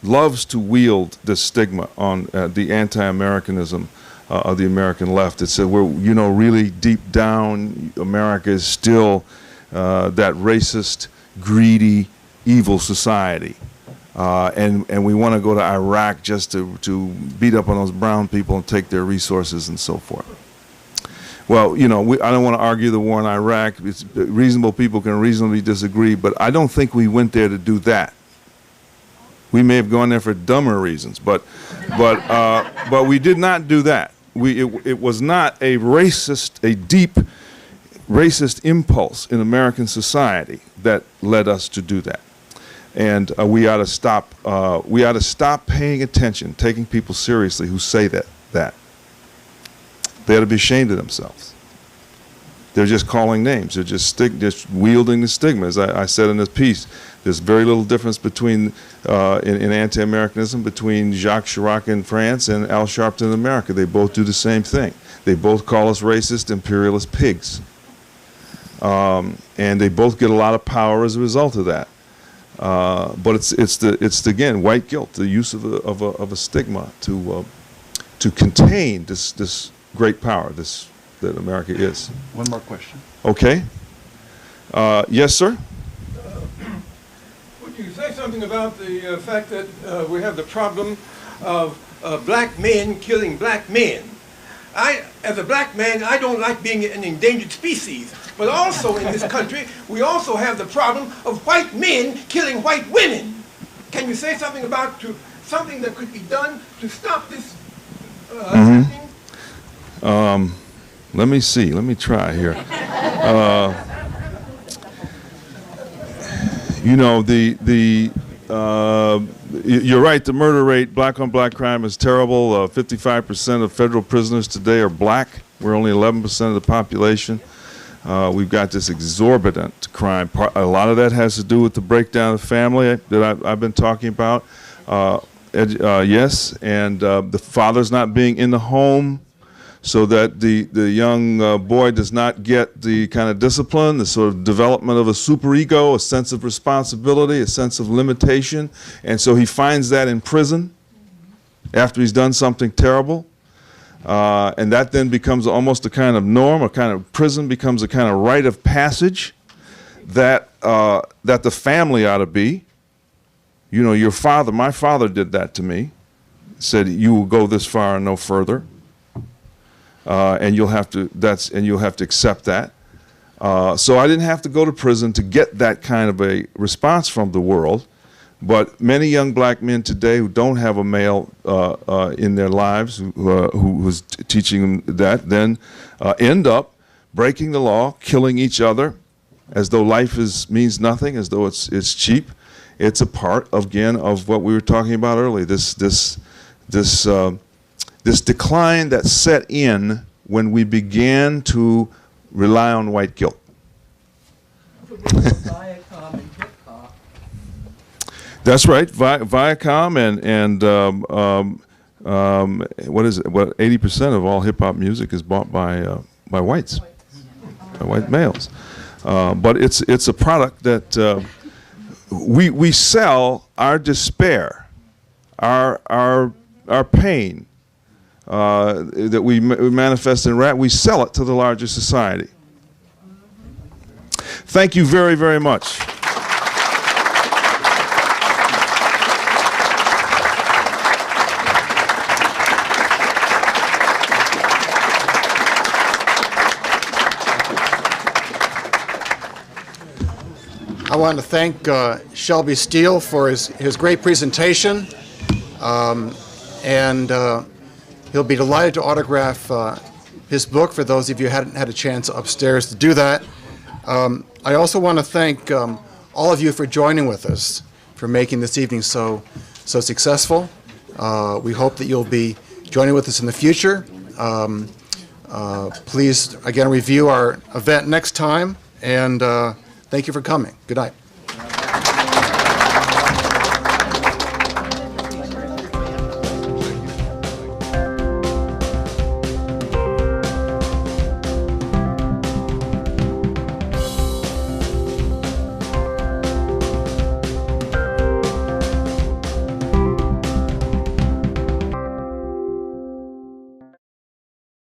loves to wield this stigma on the anti-Americanism of the American left. It said really deep down, America is still that racist, greedy, evil society. And we want to go to Iraq just to beat up on those brown people and take their resources and so forth. Well, I don't want to argue the war in Iraq. Reasonable people can reasonably disagree, but I don't think we went there to do that. We may have gone there for dumber reasons, but we did not do that. It was not a deep racist impulse in American society that led us to do that. And we ought to stop. We ought to stop paying attention, taking people seriously who say that. They ought to be ashamed of themselves. They're just calling names. They're just wielding the stigma. As I said in this piece, there's very little difference between in anti-Americanism between Jacques Chirac in France and Al Sharpton in America. They both do the same thing. They both call us racist, imperialist pigs, and they both get a lot of power as a result of that. But it's again white guilt, the use of a stigma to contain this great power that America is. One more question. Okay. Yes, sir. Would you say something about the fact that we have the problem of black men killing black men? As a black man, I don't like being an endangered species. But also in this country, we also have the problem of white men killing white women. Can you say something about something that could be done to stop this happening? Let me see. Let me try here. You're right. The murder rate, black on black crime, is terrible. 55% of federal prisoners today are black. We're only 11% of the population. We've got this exorbitant crime. A lot of that has to do with the breakdown of the family that I've been talking about. Yes, and the father's not being in the home, so that the young boy does not get the kind of discipline, the sort of development of a superego, a sense of responsibility, a sense of limitation, and so he finds that in prison after he's done something terrible. And that then becomes almost a kind of norm, a kind of prison becomes a kind of rite of passage that that the family ought to be. You know, your father, my father did that to me, said you will go this far and no further, and you'll have to accept that. So I didn't have to go to prison to get that kind of a response from the world. But many young black men today who don't have a male in their lives who was teaching them that then end up breaking the law, killing each other, as though life means nothing, as though it's cheap. It's a part, again, of what we were talking about earlier, this decline that set in when we began to rely on white guilt. That's right, Viacom and what is it? What 80% of all hip hop music is bought by whites, by white males. But it's a product that we sell our despair, our pain that we manifest in rap. We sell it to the larger society. Thank you very, very much. I want to thank Shelby Steele for his great presentation, and he'll be delighted to autograph his book for those of you who hadn't had a chance upstairs to do that. I also want to thank all of you for joining with us, for making this evening so successful. We hope that you'll be joining with us in the future. Please, again, review our event next time, and thank you for coming. Good night.